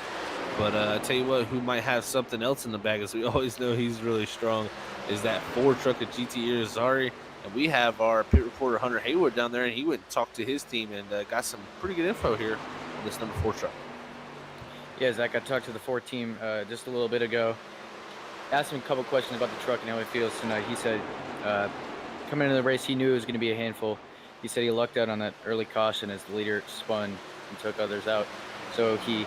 But I tell you what, who might have something else in the bag, as we always know he's really strong, is that Ford truck of GT Irizarry. And we have our pit reporter Hunter Hayward down there, and he went and talked to his team and got some pretty good info here on this number 4 truck. Yeah, Zach, I talked to the Ford team just a little bit ago. Asked him a couple questions about the truck and how he feels tonight. He said coming into the race, he knew it was going to be a handful. He said he lucked out on that early caution as the leader spun and took others out. So he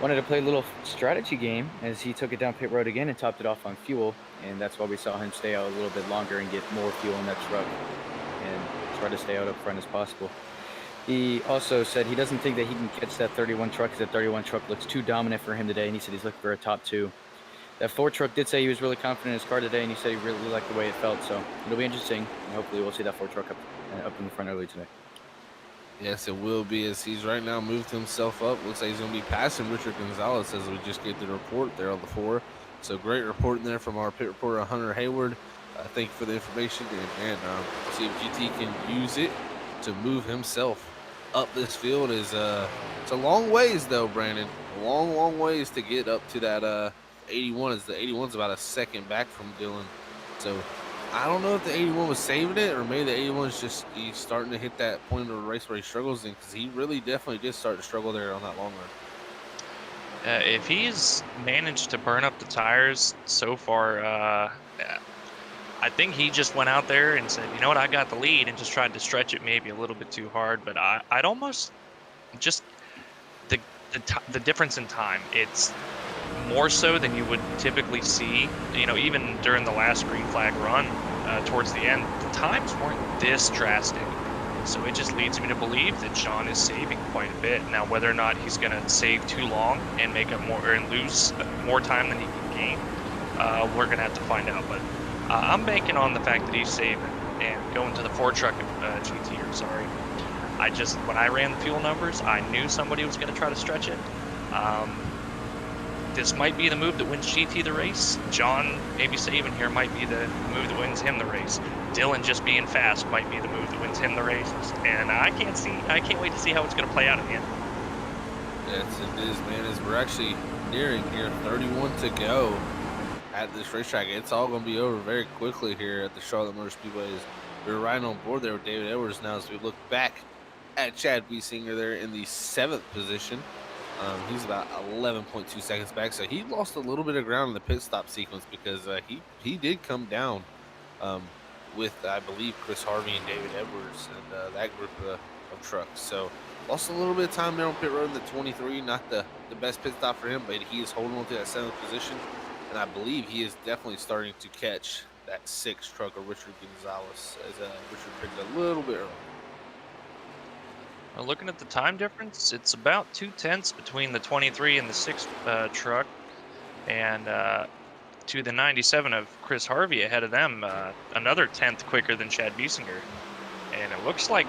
wanted to play a little strategy game as he took it down pit road again and topped it off on fuel. And that's why we saw him stay out a little bit longer and get more fuel in that truck and try to stay out up front as possible. He also said he doesn't think that he can catch that 31 truck, because that 31 truck looks too dominant for him today, and he said he's looking for a top 2. That Ford truck did say he was really confident in his car today, and he said he really liked the way it felt. So it'll be interesting, and hopefully we'll see that Ford truck up in the front early today. Yes, it will be, as he's right now moved himself up. Looks like he's going to be passing Richard Gonzalez as we just get the report there on the 4. So great report there from our pit reporter Hunter Hayward. Thank you for the information, and see if GT can use it to move himself up this field. It's a long ways though, Brandon. A long ways to get up to that 81. Is the 81's about a second back from Dylan. So I don't know if the 81 was saving it, or maybe the 81's just he's starting to hit that point of the race where he struggles in, because he really definitely did start to struggle there on that long run. If he's managed to burn up the tires so far, I think he just went out there and said, you know what, I got the lead, and just tried to stretch it maybe a little bit too hard. But I'd almost just the difference in time. It's more so than you would typically see. You know, even during the last green flag run towards the end, the times weren't this drastic. So it just leads me to believe that John is saving quite a bit. Now, whether or not he's going to save too long and make up more and lose more time than he can gain, we're going to have to find out. But I'm banking on the fact that he's saving and going to the Ford truck GT. Sorry, when I ran the fuel numbers, I knew somebody was going to try to stretch it. This might be the move that wins GT the race. John maybe saving here might be the move that wins him the race. Dylan just being fast might be the move that wins him the race. And I can't wait to see how it's going to play out in the end. Yes, it is, man. As we're actually nearing here, 31 to go at this racetrack. It's all going to be over very quickly here at the Charlotte Motor Speedway. We're riding on board there with David Edwards now as we look back at Chad Biesinger there in the 7th position. He's about 11.2 seconds back, so he lost a little bit of ground in the pit stop sequence, because he did come down with, I believe, Chris Harvey and David Edwards and that group of trucks. So lost a little bit of time there on pit road in the 23. Not the best pit stop for him, but he is holding on to that 7th position, and I believe he is definitely starting to catch that 6th truck of Richard Gonzalez as Richard picked a little bit early. Looking at the time difference, it's about 2/10 between the 23 and the 6th truck, and to the 97 of Chris Harvey ahead of them, another 10th quicker than Chad Biesinger. And it looks like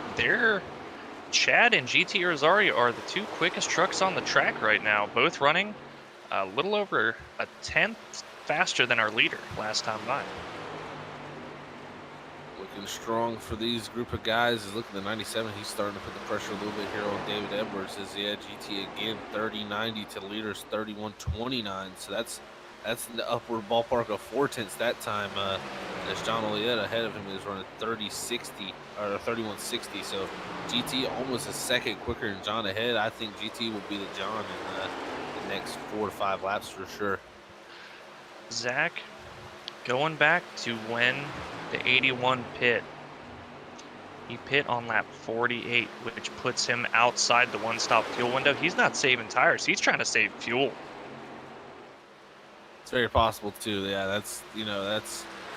Chad and GT Irizarry are the 2 quickest trucks on the track right now, both running a little over a 10th faster than our leader last time by. Looking strong for these group of guys. Is looking at the 97. He's starting to put the pressure a little bit here on David Edwards. As GT again 30.90 to leaders 31.29. So that's in the upward ballpark of 4/10 that time. As John Oliette ahead of him is running 30.60 or 31.60. So GT almost a second quicker than John ahead. I think GT will be the John in the next 4 to 5 laps for sure. Zach, going back to when the 81 pit, He pit on lap 48, which puts him outside the one-stop fuel window. He's not saving tires. He's trying to save fuel. It's very possible too. Yeah, that's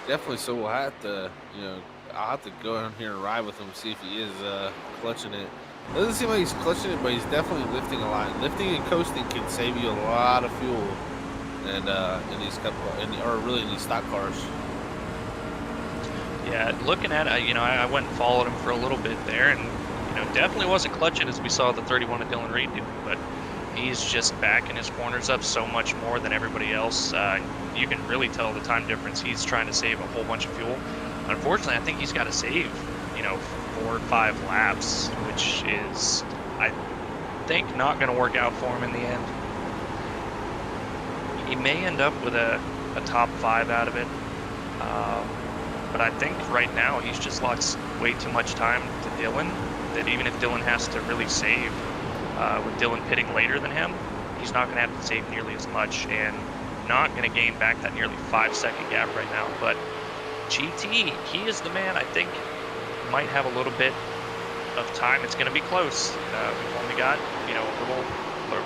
definitely. So we'll have to, I'll have to go down here and ride with him, see if he is clutching it. It doesn't seem like he's clutching it, but he's definitely lifting a lot. Lifting and coasting can save you a lot of fuel, and in these really in these stock cars. Yeah, looking at it, I went and followed him for a little bit there, and definitely wasn't clutching as we saw the 31 of Dylan Reed do, but he's just backing his corners up so much more than everybody else. You can really tell the time difference. He's trying to save a whole bunch of fuel. Unfortunately, I think he's got to save, 4 or 5 laps, which is, I think, not going to work out for him in the end. He may end up with a top 5 out of it. But I think right now he's just lost way too much time to Dylan, that even if Dylan has to really save, with Dylan pitting later than him, he's not going to have to save nearly as much and not going to gain back that nearly 5-second gap right now. But GT, he is the man. I think might have a little bit of time. It's going to be close. We've only got,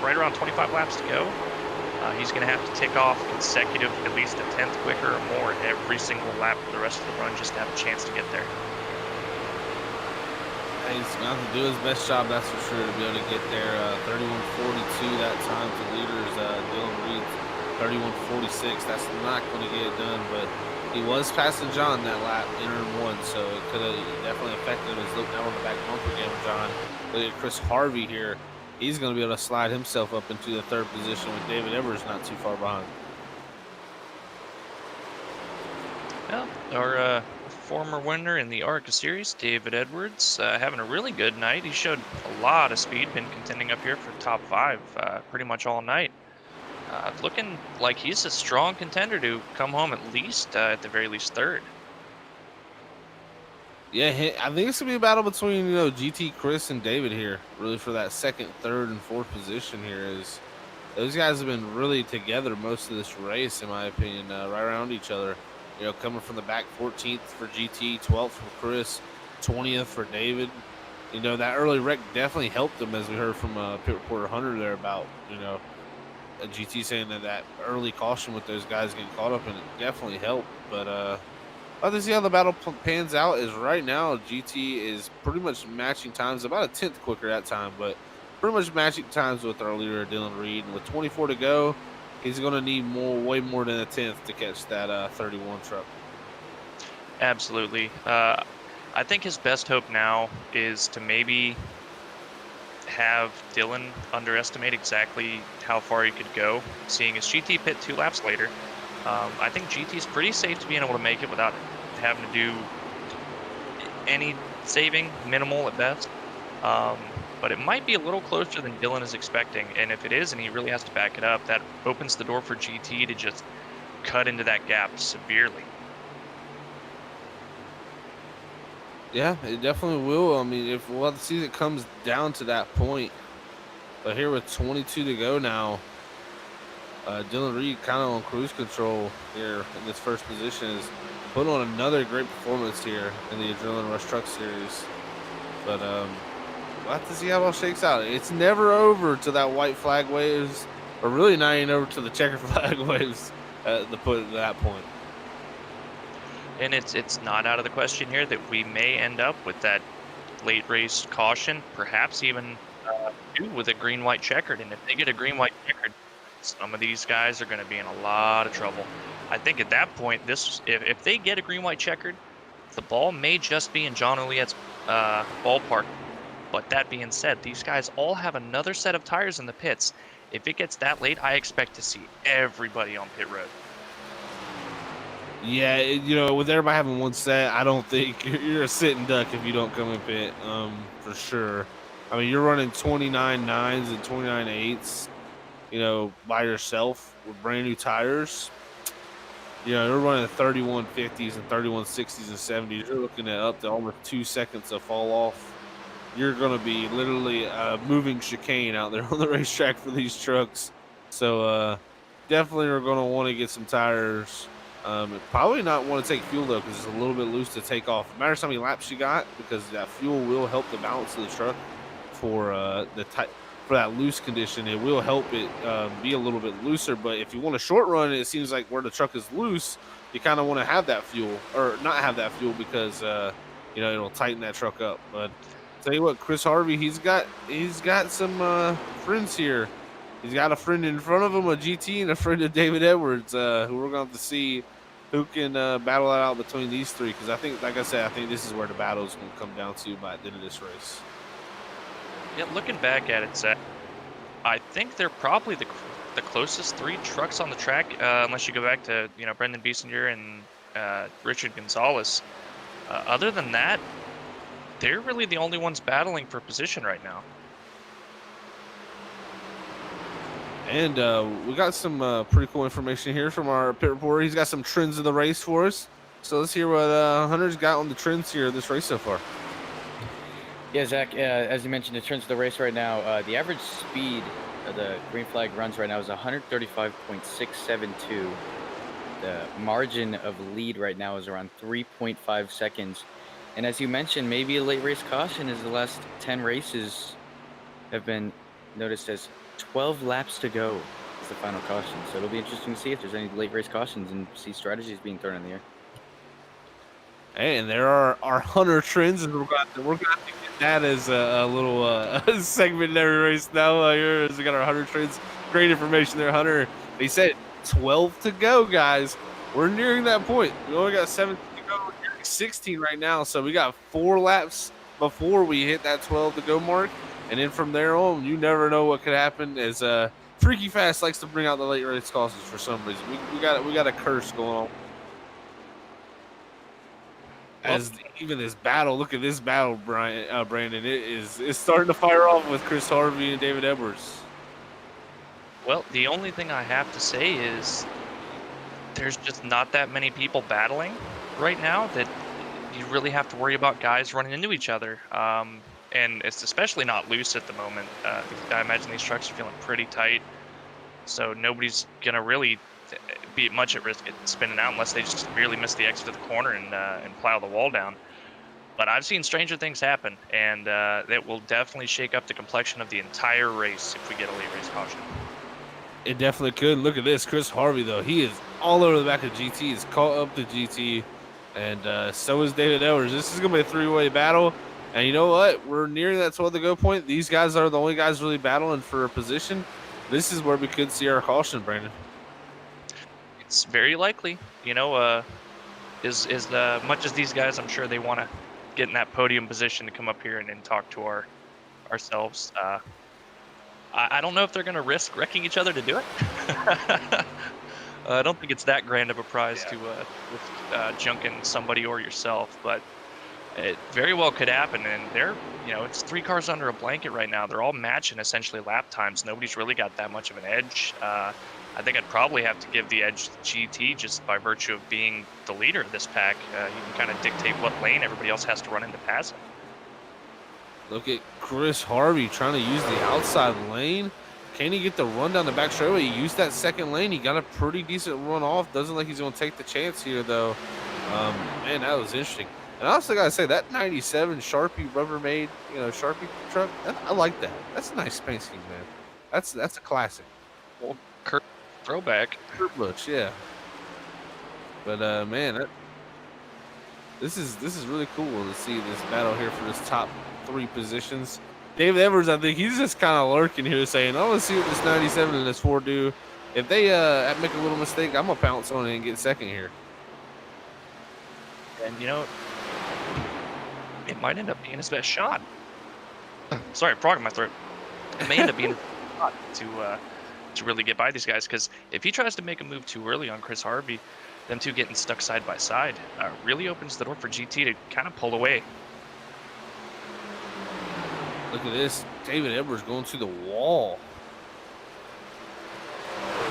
right around 25 laps to go. He's going to have to tick off consecutive, at least a 10th quicker or more every single lap for the rest of the run just to have a chance to get there. He's going to have to do his best job, that's for sure, to be able to get there. 31:42 that time to leaders. Dylan Reed, 31:46. That's not going to get it done, but he was passing John that lap, entering 1, so it could have definitely affected him. He's looking out on the back bumper again with John. Look at Chris Harvey here. He's going to be able to slide himself up into the 3rd position with David Edwards not too far behind. Well, our former winner in the ARCA series, David Edwards, having a really good night. He showed a lot of speed, been contending up here for top 5 pretty much all night. Looking like he's a strong contender to come home at least, at the very least, 3rd. Yeah, I think it's going to be a battle between, GT, Chris, and David here, really for that 2nd, 3rd, and 4th position here. Is those guys have been really together most of this race, in my opinion, right around each other. Coming from the back, 14th for GT, 12th for Chris, 20th for David. That early wreck definitely helped them, as we heard from pit reporter Hunter there about, GT saying that early caution with those guys getting caught up, and it definitely helped. But I'll have to see how the battle pans out. Is right now GT is pretty much matching times, about a 10th quicker that time, but pretty much matching times with our leader Dylan Reed. And with 24 to go, he's going to need way more than a 10th to catch that 31 truck. Absolutely. I think his best hope now is to maybe have Dylan underestimate exactly how far he could go, seeing as GT pit 2 laps later. I think GT is pretty safe to being able to make it without having to do any saving, minimal at best. But it might be a little closer than Dylan is expecting, and if it is and he really has to back it up, that opens the door for GT to just cut into that gap severely. Yeah, it definitely will. I mean, if we'll have to see if it comes down to that point. But here with 22 to go now, Dylan Reed kind of on cruise control here in this 1st position, is putting on another great performance here in the Adrenaline Rush Truck Series. But we'll have to see how it all shakes out. It's never over till that white flag waves, or really not even over till the checker flag waves at that point. And it's not out of the question here that we may end up with that late race caution, perhaps even with a green-white checkered. And if they get a green-white checkered, some of these guys are going to be in a lot of trouble. I think at that point, if they get a green-white checkered, the ball may just be in John Oliet's ballpark. But that being said, these guys all have another set of tires in the pits. If it gets that late, I expect to see everybody on pit road. Yeah, with everybody having one set, I don't think you're a sitting duck if you don't come in pit, for sure. I mean, you're running 29 9s and 29 8s, by yourself with brand new tires. You're running 31 50s and 31 60s and 70s. You're looking at up to almost 2 seconds of fall off. You're going to be literally a moving chicane out there on the racetrack for these trucks. So definitely are going to want to get some tires Probably not want to take fuel though, because it's a little bit loose to take off. No matter how many laps you got, because that fuel will help the balance of the truck for for that loose condition. It will help it be a little bit looser. But if you want a short run, it seems like where the truck is loose, you kind of want to have that fuel or not have that fuel because it'll tighten that truck up. But tell you what, Chris Harvey, he's got some friends here. He's got a friend in front of him, a GT, and a friend of David Edwards, who we're going to have to see who can battle it out between these three. Because I think, like I said, I think this is where the battle is going to come down to by the end of this race. Yeah, looking back at it, Zach, I think they're probably the closest 3 trucks on the track, unless you go back to Brendan Biesinger and Richard Gonzalez. Other than that, they're really the only ones battling for position right now. And we got some pretty cool information here from our pit reporter. He's got some trends of the race for us. So let's hear what Hunter's got on the trends here this race so far. Yeah, Zach, as you mentioned, the trends of the race right now, the average speed of the green flag runs right now is 135.672. The margin of lead right now is around 3.5 seconds. And as you mentioned, maybe a late race caution as the last 10 races have been noticed as 12 laps to go is the final caution. So it'll be interesting to see if there's any late race cautions and see strategies being thrown in the air. Hey, and there are our Hunter trends, and we're going to get that as a little segment in every race now. Here, as we got our Hunter trends. Great information there, Hunter. They said 12 to go, guys. We're nearing that point. We only got 17 to go. We're nearing 16 right now, so we got 4 laps before we hit that 12 to go mark. And then from there on, you never know what could happen. As Freaky Fast likes to bring out the late race cautions for some reason. We got a curse going on. As even this battle, look at this battle, Brandon. It's starting to fire off with Chris Harvey and David Edwards. Well, the only thing I have to say is there's just not that many people battling right now that you really have to worry about guys running into each other. And it's especially not loose at the moment. I imagine these trucks are feeling pretty tight, so nobody's gonna really be much at risk at spinning out unless they just severely miss the exit of the corner and plow the wall down. But I've seen stranger things happen, and it will definitely shake up the complexion of the entire race if we get a late race caution. It definitely could. Look at this, Chris Harvey though. He is all over the back of GT. He's caught up to GT, and so is David Edwards. This is gonna be a 3-way battle. And you know what? We're nearing that 12 to go point. These guys are the only guys really battling for a position. This is where we could see our caution, Brandon. It's very likely. As much as these guys, I'm sure they want to get in that podium position to come up here and talk to ourselves. I don't know if they're going to risk wrecking each other to do it. I don't think it's that grand of a prize to junking somebody or yourself, but it very well could happen. And it's 3 cars under a blanket right now. They're all matching essentially lap times. Nobody's really got that much of an edge. I think I'd probably have to give the edge to GT just by virtue of being the leader of this pack. You can kind of dictate what lane everybody else has to run in to pass it. Look at Chris Harvey trying to use the outside lane. Can he get the run down the back straightaway? He used that second lane. He got a pretty decent run off. Doesn't look like he's going to take the chance here, though. Man, that was interesting. And I also got to say, that 97 Sharpie Rubbermaid, Sharpie truck, I like that. That's a nice paint scheme, man. That's a classic. Well, Kurt throwback. Kurt Busch, yeah. But, man, this is really cool to see this battle here for this top 3 positions. David Edwards, I think he's just kind of lurking here saying, I want to see what this 97 and this 4 do. If they make a little mistake, I'm going to pounce on it and get second here. And, it might end up being his best shot. Sorry, frog in my throat. It may end up being his best shot to really get by these guys, because if he tries to make a move too early on Chris Harvey, them two getting stuck side by side really opens the door for GT to kind of pull away. Look at this. David Edwards going to the wall.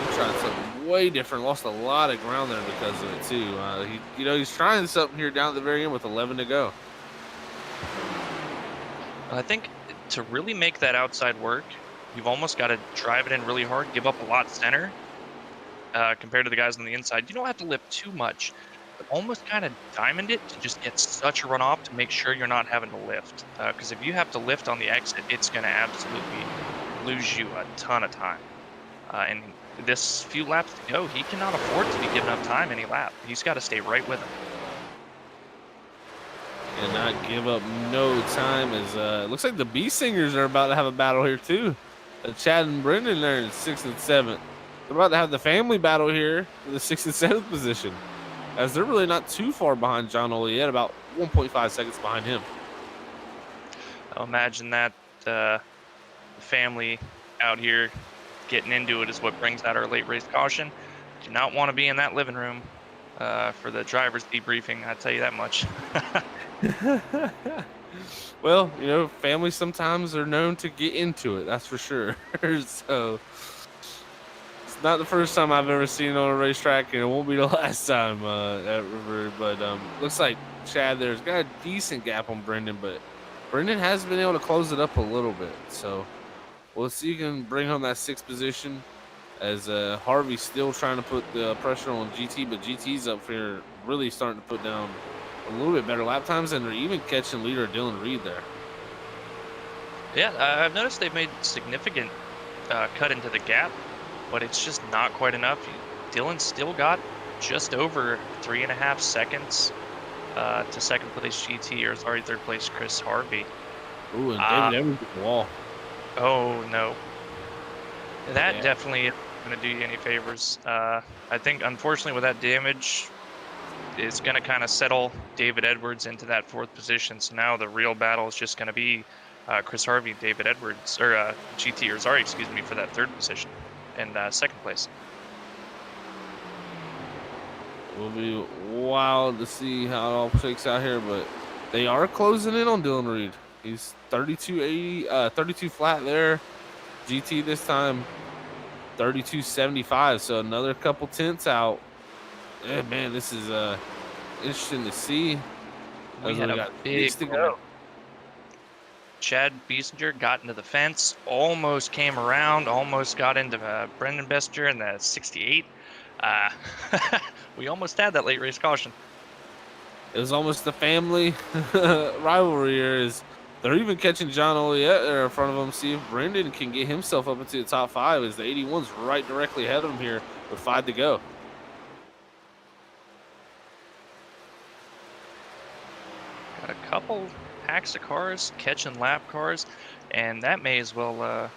He tried something way different. Lost a lot of ground there because of it, too. He's trying something here down at the very end with 11 to go. I think to really make that outside work, you've almost got to drive it in really hard, give up a lot center, compared to the guys on the inside. You don't have to lift too much, but almost kind of diamond it to just get such a run off to make sure you're not having to lift. Because if you have to lift on the exit, it's going to absolutely lose you a ton of time. And this few laps to go, he cannot afford to be giving up time any lap. He's got to stay right with him. And not give up no time as it looks like the B Singers are about to have a battle here too. Chad and Brendan there in 6th and 7th. They're about to have the family battle here for the 6th and 7th position, as they're really not too far behind John Ole yet, about 1.5 seconds behind him. I'll imagine that the family out here getting into it is what brings out our late race caution. Do not want to be in that living room for the driver's debriefing, I tell you that much. Well, you know, families sometimes are known to get into it, that's for sure. So it's not the first time I've ever seen it on a racetrack, and it won't be the last time ever. But looks like Chad there's got a decent gap on Brendan, but Brendan has been able to close it up a little bit. So we'll see if he can bring home that 6th position, as Harvey's still trying to put the pressure on GT, but GT's up here really starting to put down a little bit better lap times, and they're even catching leader Dylan Reed there. Yeah, I've noticed they've made significant cut into the gap, but it's just not quite enough. Dylan's still got just over 3.5 seconds to second place GT, or sorry, third place Chris Harvey. Ooh, and David Edwards at the wall. Oh no, that definitely isn't going to do you any favors. I think unfortunately with that damage, it's going to kind of settle David Edwards into that 4th position. So now the real battle is just going to be Chris Harvey, David Edwards, or GT, or sorry, excuse me, for that 3rd position and 2nd place. Will be wild to see how it all shakes out here, but they are closing in on Dylan Reed. He's 32 flat there. GT this time 32.75, so another couple tenths out. Yeah, man, this is interesting to see. We had a big to moment. go. Chad Biesinger got into the fence, almost came around, almost got into Brendan Bester in the 68. We almost had that late race caution. It was almost the family rivalry here. Is they're even catching John Oliet there in front of him. See if Brendan can get himself up into the top 5, as the 81's right directly ahead of him here with 5 to go. Got a couple packs of cars catching lap cars, and that may as well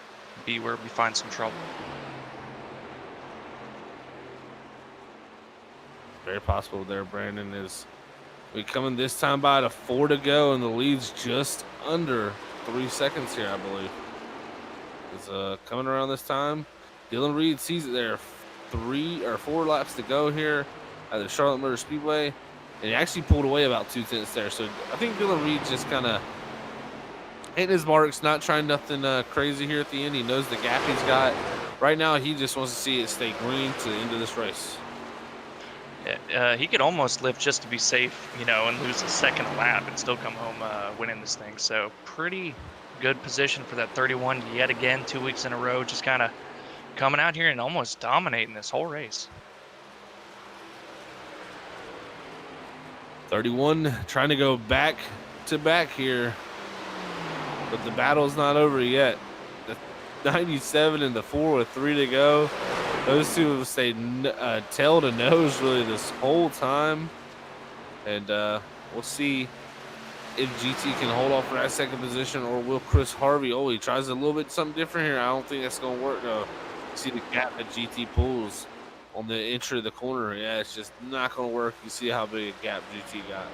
be where we find some trouble. Very possible there, Brandon. Is we coming this time by to 4 to go, and the lead's just under 3 seconds here, I believe. Is coming around this time. Dylan Reed sees it there. 3 or 4 laps to go here at the Charlotte Motor Speedway, and he actually pulled away about 2 tenths there. So I think Dylan Reed just kind of hitting his marks, not trying nothing crazy here at the end. He knows the gap he's got. Right now, he just wants to see it stay green to the end of this race. He could almost lift just to be safe, you know, and lose a 2nd lap and still come home winning this thing. So pretty good position for that 31 yet again, 2 weeks in a row, just kind of coming out here and almost dominating this whole race. 31 trying to go back to back here, but the battle's not over yet. The 97 and the 4 with 3 to go. Those two have stayed tail to nose really this whole time, and we'll see if GT can hold off for that 2nd position, or will Chris Harvey. Oh, he tries a little bit something different here. I don't think that's going to work though. See the gap that GT pulls on the entry of the corner. Yeah, it's just not going to work. You see how big a gap GT got.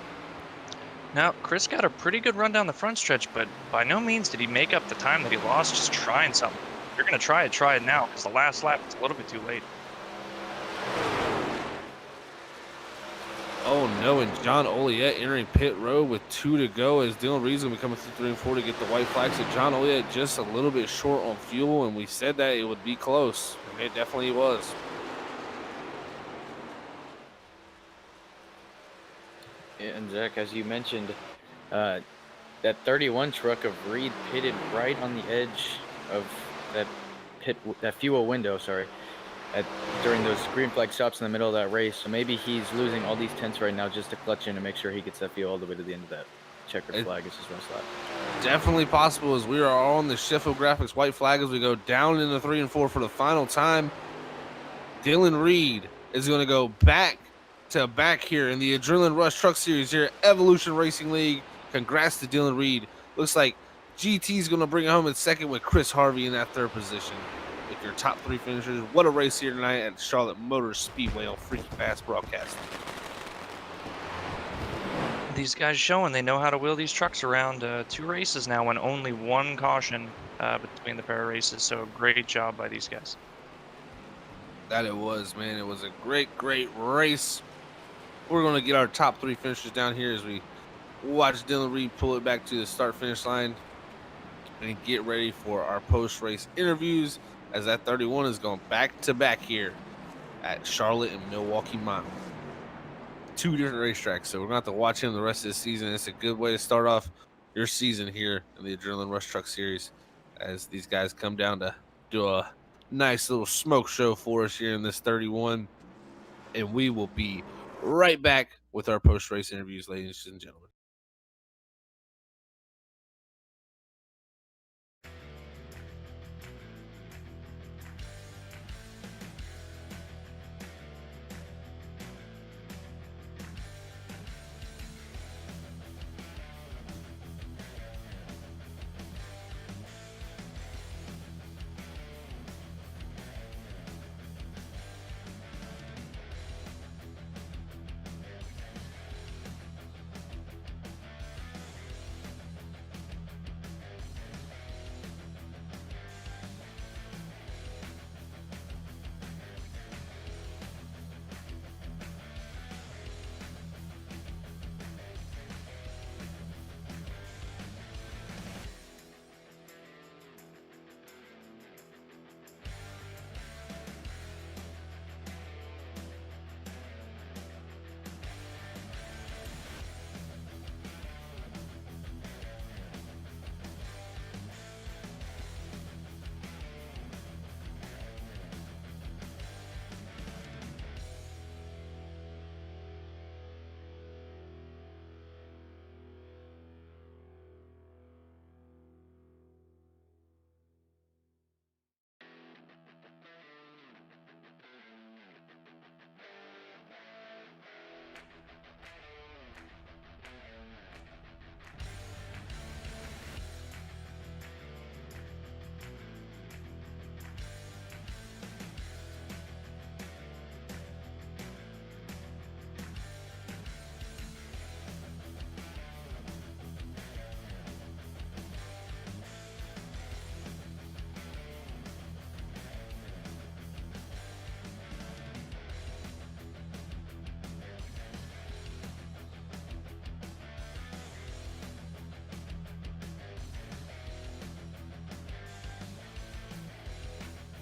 Now, Chris got a pretty good run down the front stretch, but by no means did he make up the time that he lost just trying something. If you're going to try it now, because the last lap is a little bit too late. Oh no, and John Oliet entering pit road with 2 to go, as Dylan Reed's going to be coming through 3 and 4 to get the white flag. So John Oliet just a little bit short on fuel, and we said that it would be close, and it definitely was. Yeah, and Zach, as you mentioned, that 31 truck of Reed pitted right on the edge of that fuel window. Sorry, during those green flag stops in the middle of that race. So maybe he's losing all these tenths right now just to clutch in and make sure he gets that field all the way to the end of that checkered flag. It's his last lap. Definitely possible as we are on the Sheffield Graphics white flag as we go down into 3 and 4 for the final time. Dylan Reed is going to go back to back here in the Adrenaline Rush Truck Series here at Evolution Racing League. Congrats to Dylan Reed. Looks like GT is going to bring it home in second with Chris Harvey in that third position. With your top 3 finishers. What a race here tonight at Charlotte Motor Speedway on Freaky Fast Broadcasting. These guys showing they know how to wheel these trucks around. 2 races now and only 1 caution between the pair of races. So great job by these guys. That it was, man. It was a great race. We're going to get our top 3 finishers down here as we watch Dylan Reed pull it back to the start-finish line and get ready for our post-race interviews as that 31 is going back-to-back here at Charlotte and Milwaukee Mile. 2 different racetracks, so we're going to have to watch him the rest of the season. It's a good way to start off your season here in the Adrenaline Rush Truck Series as these guys come down to do a nice little smoke show for us here in this 31. And we will be right back with our post-race interviews, ladies and gentlemen.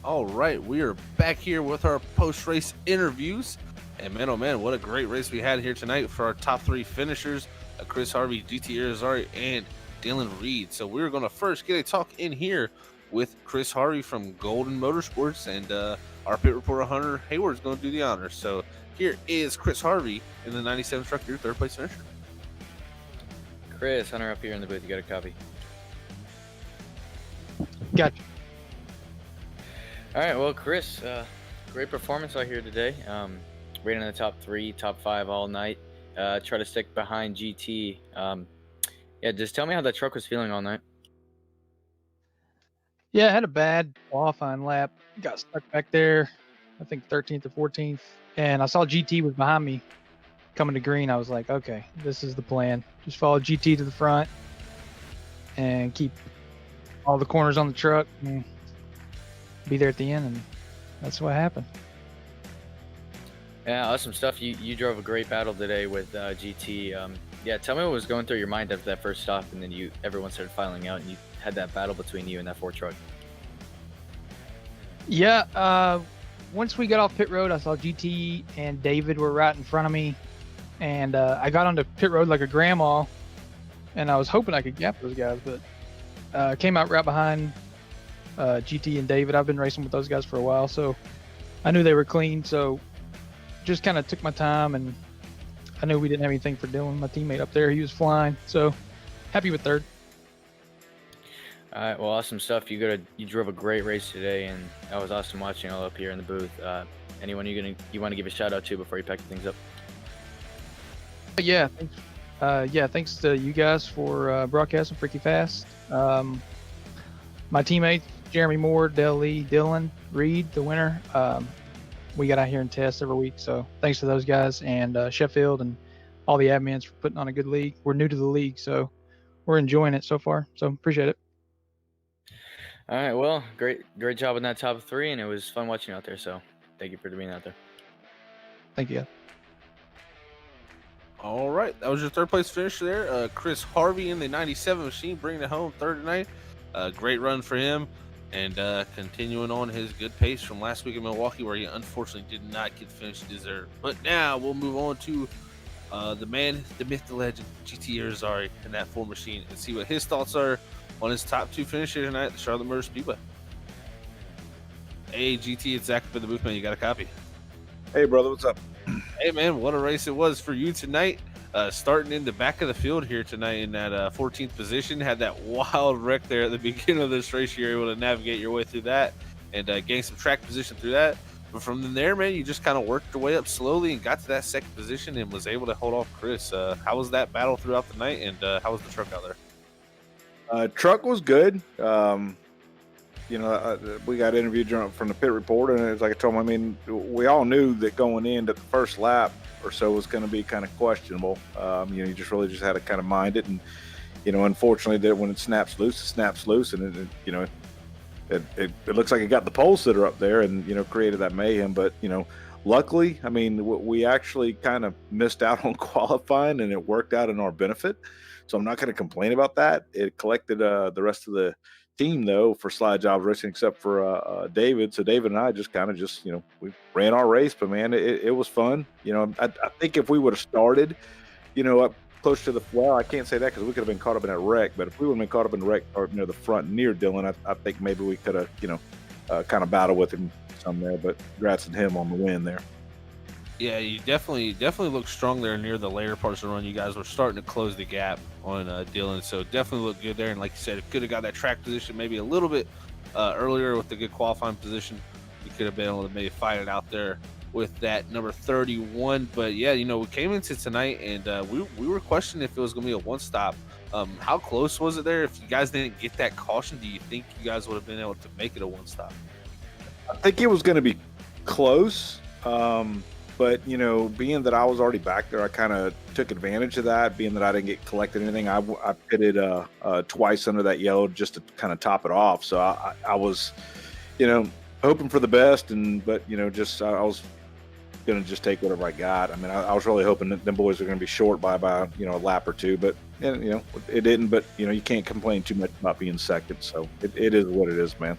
All right, we are back here with our post-race interviews. And man, oh man, what a great race we had here tonight for our top 3 finishers, Chris Harvey, GT Irizarry, and Dylan Reed. So we're going to first get a talk in here with Chris Harvey from Golden Motorsports, and our pit reporter Hunter Hayward is going to do the honors. So here is Chris Harvey in the 97 truck, your 3rd place finisher. Chris, Hunter up here in the booth. You got a copy? Gotcha. All right, well, Chris, great performance out here today. Rated in the top 3, top 5 all night. Try to stick behind GT. Yeah, just tell me how that truck was feeling all night. Yeah, I had a bad qualifying lap. Got stuck back there, I think 13th or 14th. And I saw GT was behind me coming to green. I was like, okay, this is the plan. Just follow GT to the front and keep all the corners on the truck and be there at the end, and that's what happened. Yeah, awesome stuff. You drove a great battle today with GT. Yeah, tell me what was going through your mind after that first stop, and then everyone started filing out, and you had that battle between you and that Ford truck. Yeah, once we got off pit road, I saw GT and David were right in front of me, and I got onto pit road like a grandma, and I was hoping I could gap those guys, but came out right behind GT and David. I've been racing with those guys for a while, so I knew they were clean, so just kind of took my time, and I knew we didn't have anything for Dylan, my teammate up there. He was flying, so happy with third. All right, well, awesome stuff. You drove a great race today, and that was awesome watching all up here in the booth. Anyone you want to give a shout out to before you pack things up? Yeah, thanks to you guys for broadcasting Freaky Fast. My teammates, Jeremy Moore, Dale Lee, Dylan, Reed, the winner. We got out here and test every week, so thanks to those guys, and Sheffield and all the admins for putting on a good league. We're new to the league, so we're enjoying it so far, so appreciate it. All right, well, great job in that top 3, and it was fun watching you out there, so thank you for being out there. Thank you. All right, that was your third place finish there. Chris Harvey in the 97 machine bringing it home third tonight. Great run for him, and continuing on his good pace from last week in Milwaukee, where he unfortunately did not get finished dessert. But now we'll move on to the man, the myth, the legend, GT Irizarry in that full machine, and see what his thoughts are on his top 2 finisher tonight at the Charlotte Motor Speedway. Hey, GT, it's Zach up in the booth, man. You got a copy? Hey, brother, what's up? Hey, man, what a race it was for you tonight. Starting in the back of the field here tonight in that 14th position. Had that wild wreck there at the beginning of this race. You're able to navigate your way through that and gain some track position through that. But from there, man, you just kind of worked your way up slowly and got to that second position and was able to hold off Chris. How was that battle throughout the night, and how was the truck out there? Truck was good. We got interviewed from the pit report, and it's like I told him, I mean, we all knew that going in that the first lap or so was going to be kind of questionable. You just really just had to kind of mind it, and unfortunately, that when it snaps loose, and it looks like it got the pole sitter up there, and created that mayhem. But luckily, I mean, we actually kind of missed out on qualifying, and it worked out in our benefit. So I'm not going to complain about that. It collected the rest of the team, though, for Slide Jobs Racing, except for David. So David and I just we ran our race, but man, it was fun. I think if we would have started, up close to I can't say that because we could have been caught up in that wreck. But if we would have been caught up in the wreck or near the front near Dylan, I think maybe we could have, kind of battled with him some there. But congrats to him on the win there. Yeah, you definitely looked strong there near the later parts of the run. You guys were starting to close the gap on Dylan, so definitely looked good there. And like you said, it could have got that track position maybe a little bit earlier with the good qualifying position. You could have been able to maybe fight it out there with that number 31. But yeah, we came into tonight and we were questioning if it was going to be a one stop. How close was it there? If you guys didn't get that caution, do you think you guys would have been able to make it a one stop? I think it was going to be close. But, being that I was already back there, I kind of took advantage of that, being that I didn't get collected anything. I pitted twice under that yellow just to kind of top it off. So I was, hoping for the best, but I was going to just take whatever I got. I mean, I was really hoping that them boys are going to be short by a lap or two, but, it didn't. But, you can't complain too much about being second. So it is what it is, man.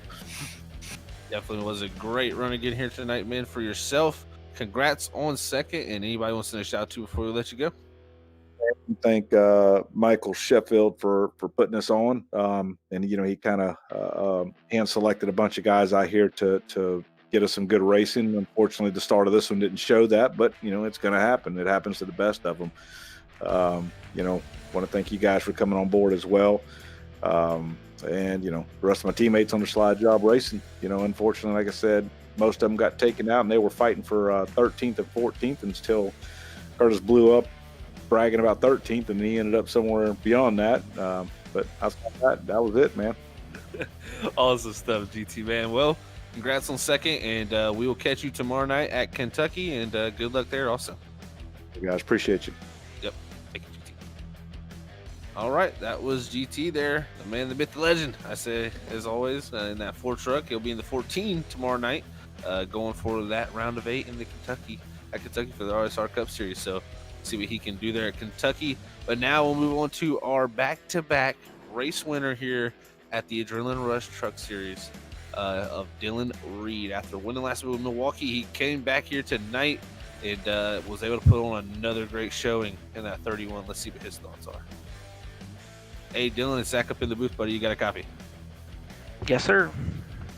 Definitely was a great run again here tonight, man, for yourself. Congrats on second, and anybody wants to send a shout out to before we let you go? Thank Michael Sheffield for putting us on, and he kind of hand selected a bunch of guys out here to get us some good racing. Unfortunately, the start of this one didn't show that, but it's going to happen. It happens to the best of them. Want to thank you guys for coming on board as well, and the rest of my teammates on the Slide Job Racing. Unfortunately, like I said, most of them got taken out, and they were fighting for 13th and 14th until Curtis blew up, bragging about 13th, and he ended up somewhere beyond that. But outside that was it, man. Awesome stuff, GT, man. Well, congrats on second, and we will catch you tomorrow night at Kentucky, and good luck there also. You guys, appreciate you. Yep. Thank you, GT. All right, that was GT there, the man, the myth, the legend. I say, as always, in that Ford truck. He'll be in the 14 tomorrow night. Going for that round of 8 in the Kentucky for the RSR Cup Series. So see what he can do there at Kentucky. But now we'll move on to our back-to-back race winner here at the Adrenaline Rush Truck Series of Dylan Reed. After winning last week with Milwaukee, he came back here tonight and was able to put on another great showing in that 31. Let's see what his thoughts are. Hey, Dylan, it's Zach up in the booth, buddy. You got a copy? Yes, sir.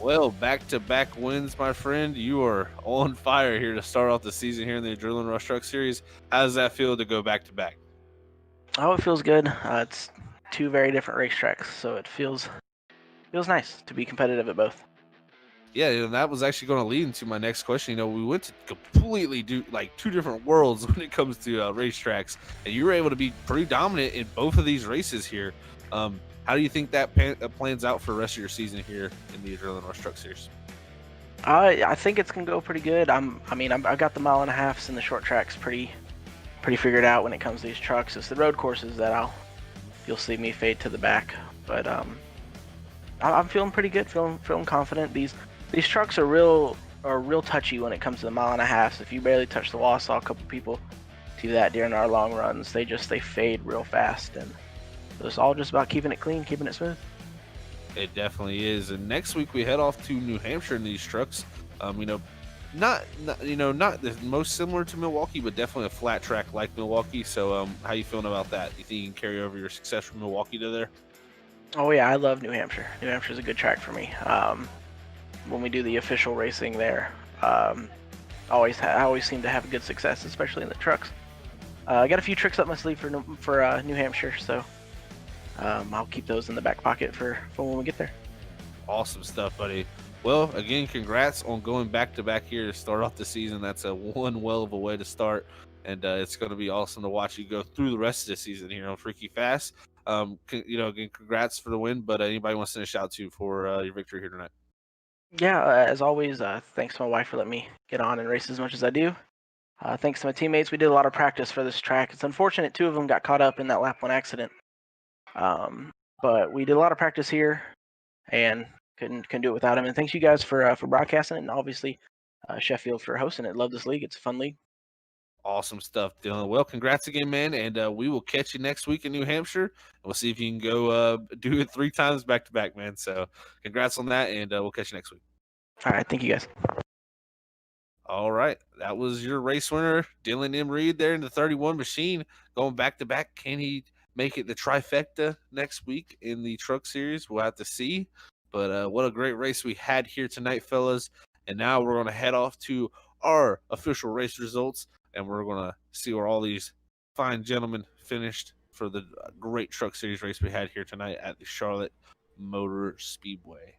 Well, back-to-back wins, my friend. You are on fire here to start off the season here in the Adrenaline Rush Truck Series. How does that feel to go back-to-back? Oh, it feels good. It's two very different racetracks, so it feels nice to be competitive at both. Yeah, and that was actually going to lead into my next question. We went to completely two different worlds when it comes to racetracks, and you were able to be pretty dominant in both of these races here. How do you think that plans out for the rest of your season here in the Adrenaline Rush Truck Series? I think it's gonna go pretty good. I've got the mile and a halfs and the short tracks pretty figured out when it comes to these trucks. It's the road courses that you'll see me fade to the back, but I'm feeling pretty good, feeling confident. These trucks are real touchy when it comes to the mile and a half. If you barely touch the wall, I saw a couple people do that during our long runs. They fade real fast, and it's all just about keeping it clean, keeping it smooth. It definitely is. And next week we head off to New Hampshire in these trucks. Not the most similar to Milwaukee, but definitely a flat track like Milwaukee. So, how you feeling about that? You think you can carry over your success from Milwaukee to there? Oh yeah, I love New Hampshire. New Hampshire's a good track for me. When we do the official racing there, I always seem to have good success, especially in the trucks. I got a few tricks up my sleeve for New Hampshire, so I'll keep those in the back pocket for when we get there. Awesome stuff, buddy. Well, again, congrats on going back-to-back here to start off the season. That's one well of a way to start, and it's going to be awesome to watch you go through the rest of the season here on Freaky Fast. Again, congrats for the win, but anybody wants to send a shout to for your victory here tonight? Yeah, as always, thanks to my wife for letting me get on and race as much as I do. Thanks to my teammates, we did a lot of practice for this track. It's unfortunate 2 of them got caught up in that lap 1 accident, but we did a lot of practice here and couldn't do it without him. And thanks you guys for broadcasting it, and obviously Sheffield for hosting it. Love this league; it's a fun league. Awesome stuff, Dylan. Well, congrats again, man, and we will catch you next week in New Hampshire. And we'll see if you can go do it 3 times back-to-back, man. So congrats on that, and we'll catch you next week. All right, thank you guys. All right, that was your race winner, Dylan M. Reed there in the 31 machine, going back-to-back. Can he make it the trifecta next week in the truck series? We'll have to see. But what a great race we had here tonight, fellas. And now we're going to head off to our official race results, and we're going to see where all these fine gentlemen finished for the great truck series race we had here tonight at the Charlotte Motor Speedway.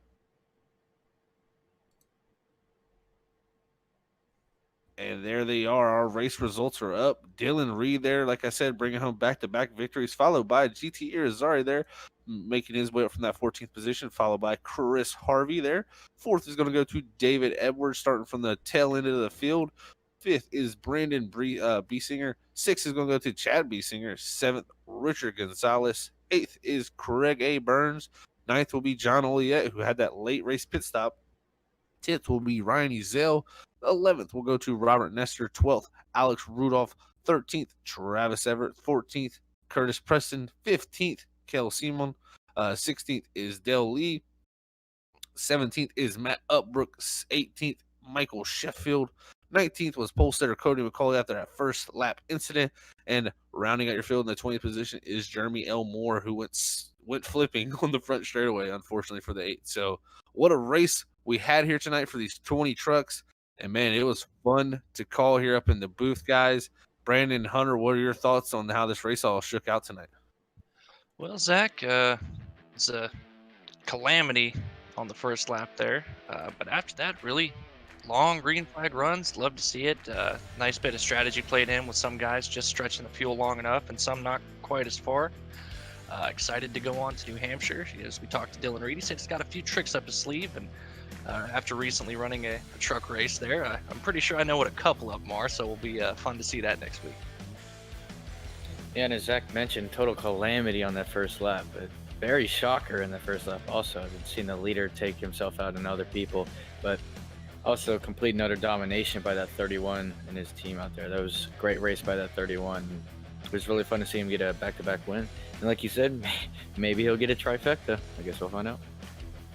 And there they are. Our race results are up. Dylan Reed there, like I said, bringing home back-to-back victories, followed by GT Irizarry there, making his way up from that 14th position, followed by Chris Harvey there. 4th is going to go to David Edwards, starting from the tail end of the field. 5th is Brandon Biesinger. 6th is going to go to Chad Biesinger. 7th, Richard Gonzalez. 8th is Craig A. Burns. 9th will be John Oliette, who had that late race pit stop. 10th will be Ryan Ezel. 11th will go to Robert Nestor. 12th, Alex Rudolph. 13th, Travis Everett. 14th, Curtis Preston. 15th, Kel Simon. 16th is Dale Lee. 17th is Matt Upbrook. 18th, Michael Sheffield. 19th was pole setter Cody McCauley after that first lap incident. And rounding out your field in the 20th position is Jeremy L. Moore, who went flipping on the front straightaway, unfortunately, for the 8th. So what a race we had here tonight for these 20 trucks. And, man, it was fun to call here up in the booth, guys. Brandon, Hunter, what are your thoughts on how this race all shook out tonight? Well, Zach, it's a calamity on the first lap there. But after that, really long green flag runs. Love to see it. Nice bit of strategy played in with some guys just stretching the fuel long enough and some not quite as far. Excited to go on to New Hampshire. As we talked to Dylan Reed, he said he's got a few tricks up his sleeve, and after recently running a truck race there, I'm pretty sure I know what a couple of them are, so it'll be fun to see that next week. Yeah, and as Zach mentioned, total calamity on that first lap, but very shocker in the first lap also. I've been seeing the leader take himself out and other people, but also complete and utter domination by that 31 and his team out there. That was a great race by that 31. It was really fun to see him get a back-to-back win. And like you said, maybe he'll get a trifecta. I guess we'll find out.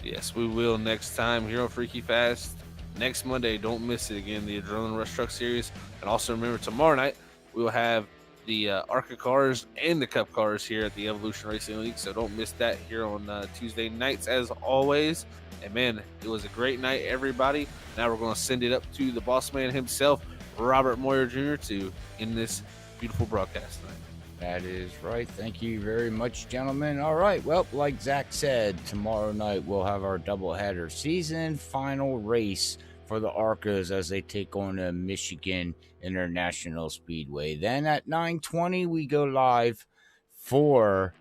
Yes, we will next time here on Freaky Fast. Next Monday, don't miss it again, the Adrenaline Rush Truck Series. And also remember, tomorrow night, we will have the ARCA cars and the Cup cars here at the Evolution Racing League. So don't miss that here on Tuesday nights as always. And man, it was a great night, everybody. Now we're going to send it up to the boss man himself, Robert Moyer Jr., to end this beautiful broadcast tonight. That is right. Thank you very much, gentlemen. All right. Well, like Zach said, tomorrow night we'll have our doubleheader season final race for the ARCAs as they take on the Michigan International Speedway. Then at 9:20 we go live for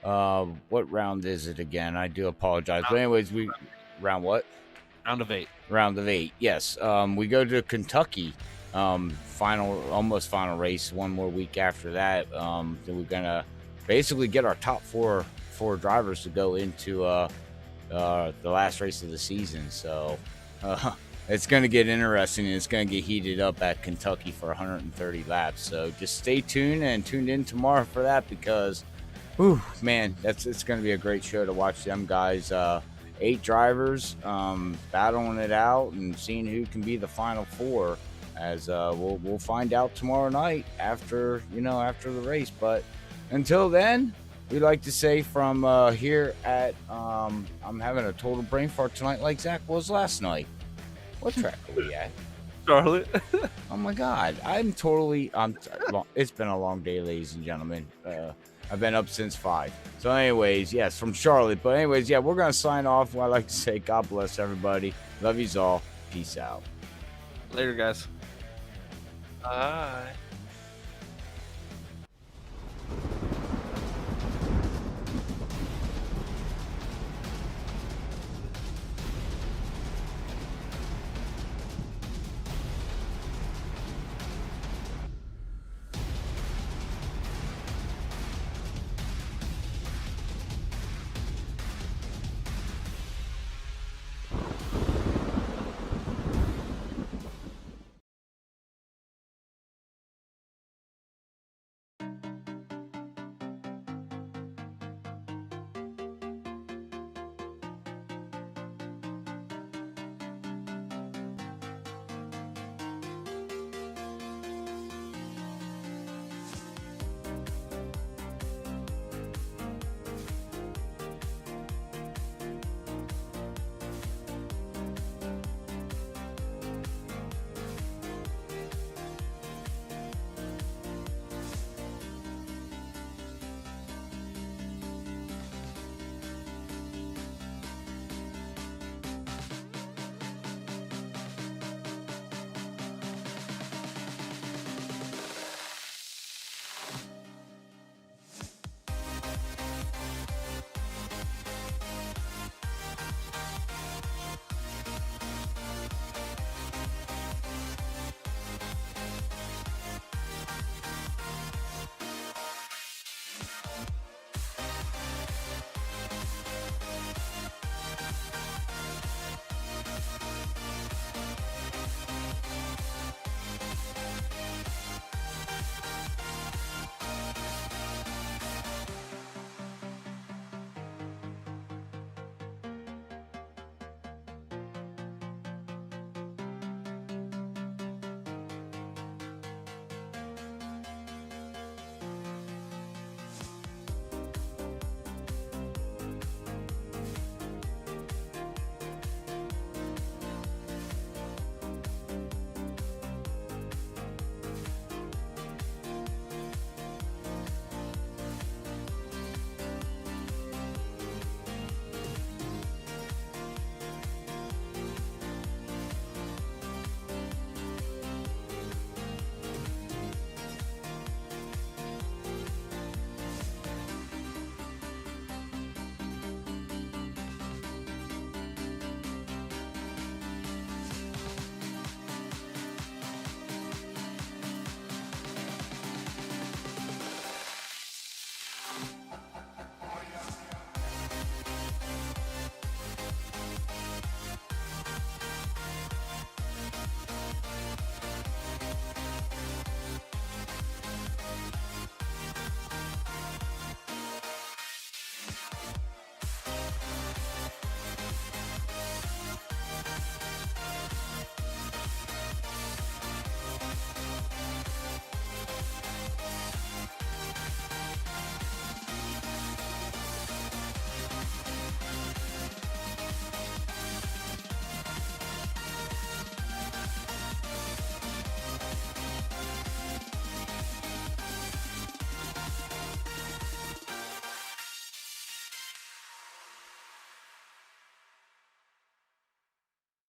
what round is it again? I do apologize. But anyways, round what? Round of 8. Round of 8. Yes. We go to Kentucky. Almost final race. One more week after that. Then we're gonna basically get our top four drivers to go into the last race of the season. So it's gonna get interesting, and it's gonna get heated up at Kentucky for 130 laps. So just stay tuned and tuned in tomorrow for that, because, whew, man, it's gonna be a great show to watch them guys. 8 drivers battling it out and seeing who can be the final 4. As we'll find out tomorrow night after the race. But until then, we like to say from here at I'm having a total brain fart tonight, like Zach was last night. What track are we at? Charlotte. Oh my God, it's been a long day, ladies and gentlemen. I've been up since 5. So anyways, yes, from Charlotte. But anyways, yeah, we're gonna sign off. I like to say, God bless everybody. Love yous all. Peace out. Later, guys. Bye.